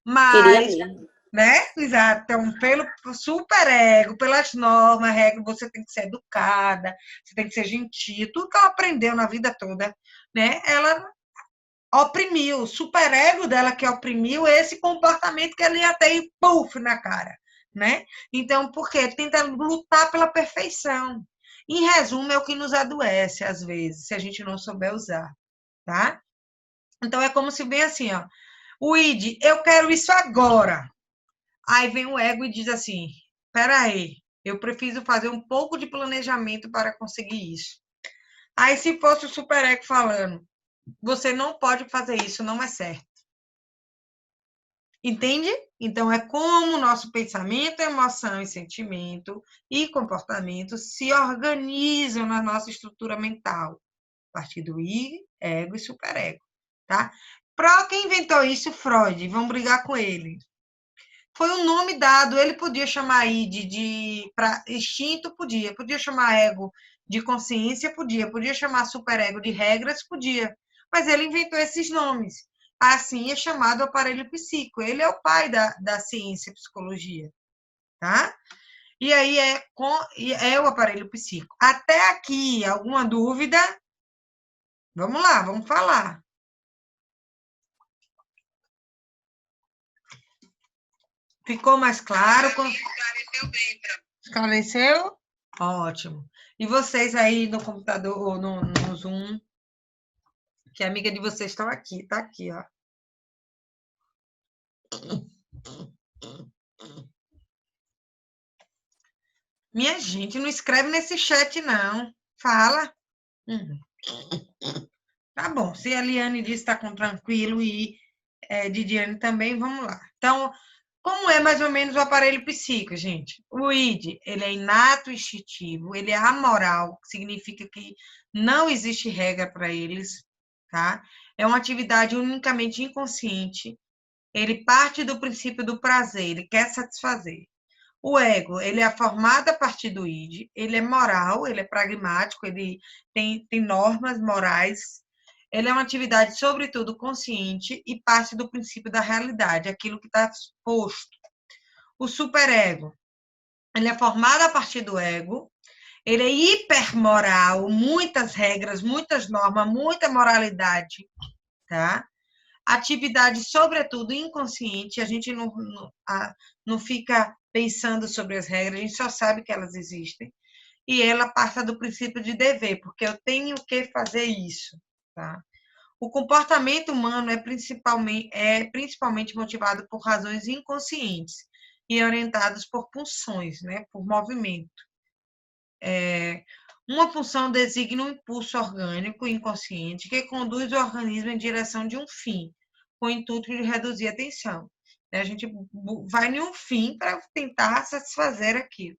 Mas, mesmo. né? Exato. Então, pelo superego, pelas normas, regras, você tem que ser educada, você tem que ser gentil, tudo que ela aprendeu na vida toda, né? Ela oprimiu, o superego dela que oprimiu esse comportamento que ela ia ter e puf na cara, né? Então, por quê? Tenta lutar pela perfeição. Em resumo, é o que nos adoece, às vezes, se a gente não souber usar, tá? Então, é como se bem assim, ó. O id, eu quero isso agora. Aí vem o ego e diz assim, peraí, eu preciso fazer um pouco de planejamento para conseguir isso. Aí, se fosse o superego falando, você não pode fazer isso, não é certo. Entende? Então, é como o nosso pensamento, emoção e sentimento e comportamento se organizam na nossa estrutura mental, a partir do ego e superego, tá? Para quem inventou isso, Freud, vamos brigar com ele. Foi um nome dado, ele podia chamar para instinto, podia chamar ego de consciência, podia chamar superego de regras, podia, mas ele inventou esses nomes. Assim é chamado aparelho psíquico. Ele é o pai da ciência psicologia, tá? E aí é o aparelho psíquico. Até aqui, alguma dúvida? Vamos lá, vamos falar. Ficou mais claro? Esclareceu bem, Esclareceu? Ótimo. E vocês aí no computador ou no Zoom, que a amiga de vocês estão aqui, tá aqui, ó. Minha gente, não escreve nesse chat, não. Fala. Tá bom. Se a Eliane disse que está com tranquilo e Didiane também, vamos lá. Então, como é mais ou menos o aparelho psíquico, gente? O id, ele é inato, instintivo, ele é amoral, que significa que não existe regra para eles, tá? É uma atividade unicamente inconsciente. Ele parte do princípio do prazer, ele quer satisfazer. O ego, ele é formado a partir do id, ele é moral, ele é pragmático, ele tem normas morais. Ele é uma atividade, sobretudo, consciente e parte do princípio da realidade, aquilo que está posto. O superego, ele é formado a partir do ego, ele é hipermoral, muitas regras, muitas normas, muita moralidade, tá? Atividade, sobretudo, inconsciente, a gente não fica pensando sobre as regras, a gente só sabe que elas existem. E ela passa do princípio de dever, porque eu tenho que fazer isso, tá? O comportamento humano é principalmente motivado por razões inconscientes e orientados por pulsões, né? Por movimento. Uma pulsão designa um impulso orgânico inconsciente que conduz o organismo em direção de um fim, com o intuito de reduzir a tensão. A gente vai em um fim para tentar satisfazer aquilo.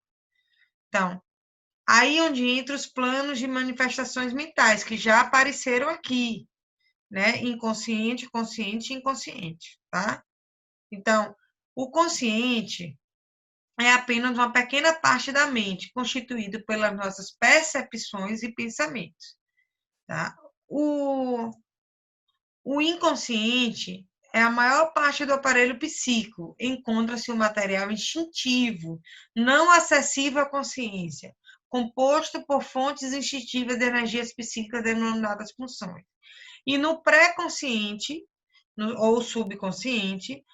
Então, aí onde entra os planos de manifestações mentais, que já apareceram aqui, né? Inconsciente, consciente e inconsciente, tá? Então, o consciente, é apenas uma pequena parte da mente, constituída pelas nossas percepções e pensamentos. Tá? O inconsciente é a maior parte do aparelho psíquico. Encontra-se o material instintivo, não acessível à consciência, composto por fontes instintivas de energias psíquicas denominadas funções. E no pré-consciente, ou subconsciente,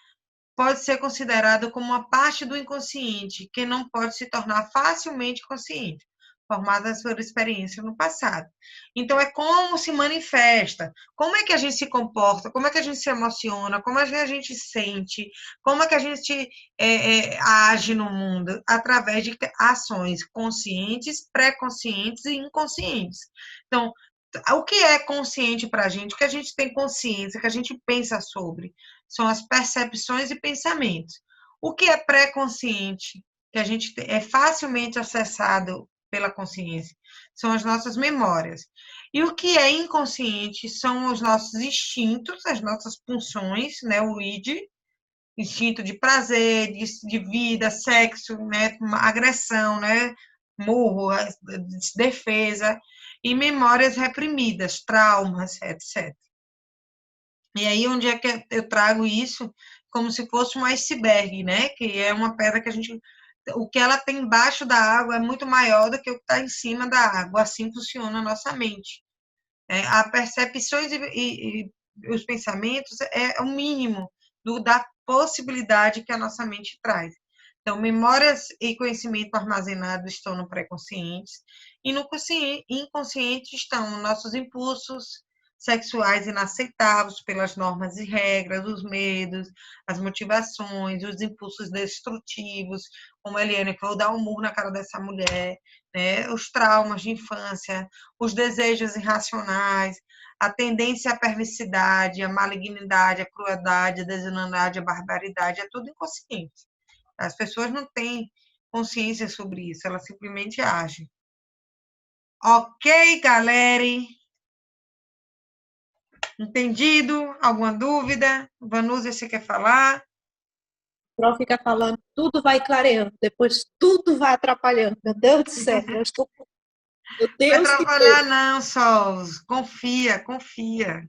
pode ser considerado como uma parte do inconsciente, que não pode se tornar facilmente consciente, formadas por experiência no passado. Então, é como se manifesta, como é que a gente se comporta, como é que a gente se emociona, como é que a gente sente, como é que a gente age no mundo, através de ações conscientes, pré-conscientes e inconscientes. Então, o que é consciente para a gente, o que a gente tem consciência, o que a gente pensa sobre, são as percepções e pensamentos. O que é pré-consciente, que a gente é facilmente acessado pela consciência, são as nossas memórias. E o que é inconsciente são os nossos instintos, as nossas pulsões, né, o id, instinto de prazer, de vida, sexo, né, agressão, né, murro, defesa, e memórias reprimidas, traumas, etc. E aí, onde é que eu trago isso? Como se fosse um iceberg, né? Que é uma pedra que a gente... O que ela tem embaixo da água é muito maior do que o que está em cima da água. Assim funciona a nossa mente. A percepções e os pensamentos é o mínimo da possibilidade que a nossa mente traz. Então, memórias e conhecimento armazenados estão no pré-consciente, e no inconsciente estão nossos impulsos sexuais inaceitáveis pelas normas e regras, os medos, as motivações, os impulsos destrutivos, como a Eliane, que vou dar um murro na cara dessa mulher, né? Os traumas de infância, os desejos irracionais, a tendência à perversidade, a malignidade, a crueldade, a desonestidade, a barbaridade, é tudo inconsciente. As pessoas não têm consciência sobre isso, elas simplesmente agem. Ok, galera? Entendido? Alguma dúvida? Vanusa, você quer falar? O Pro fica falando, tudo vai clareando, depois tudo vai atrapalhando. Meu Deus do céu, eu estou... Meu Deus, não vai atrapalhar não, Sol. Confia.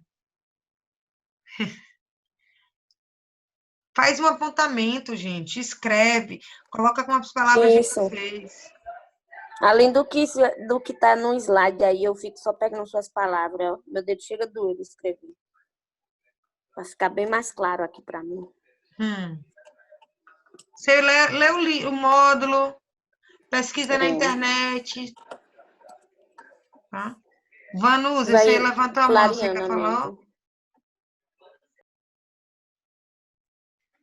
Faz um apontamento, gente. Escreve. Coloca com as palavras de vocês. Além do que tá no slide aí, eu fico só pegando suas palavras. Meu dedo chega a doer de escrever. Vai ficar bem mais claro aqui para mim. Você lê o módulo, pesquisa na internet. Tá? Vanusa, você levantou a mão, você quer falar?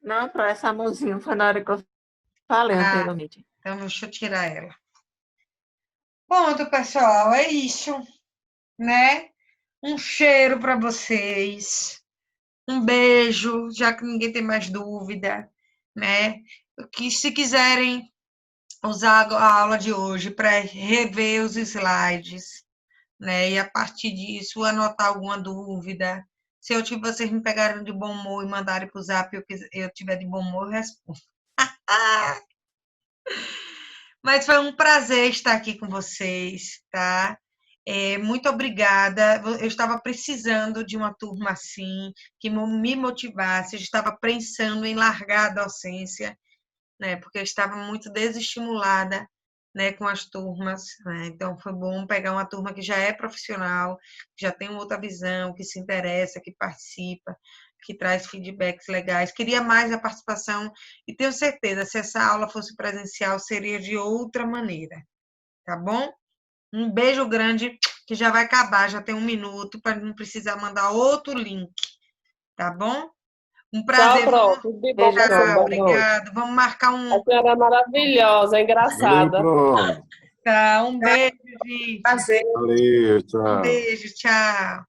Não, para essa mãozinha foi na hora que eu falei anteriormente. Então, deixa eu tirar ela. Pronto, pessoal, é isso, né? Um cheiro para vocês. Um beijo, já que ninguém tem mais dúvida, né? Que se quiserem usar a aula de hoje para rever os slides, né? E a partir disso anotar alguma dúvida. Se vocês me pegarem de bom humor e mandarem para o zap e eu tiver de bom humor, eu respondo. Mas foi um prazer estar aqui com vocês, tá? Muito obrigada. Eu estava precisando de uma turma assim, que me motivasse. Eu estava pensando em largar a docência, né? Porque eu estava muito desestimulada, né, com as turmas, né? Então foi bom pegar uma turma que já é profissional, que já tem outra visão, que se interessa, que participa, que traz feedbacks legais. Queria mais a participação e tenho certeza, se essa aula fosse presencial, seria de outra maneira, tá bom? Um beijo grande, que já vai acabar, já tem 1 minuto, para não precisar mandar outro link, tá bom? Um prazer. Tchau, Pro. Obrigado. Vamos marcar um... A senhora é maravilhosa, é engraçada. Tá, um beijo, gente. Valeu, tchau. Um beijo, tchau.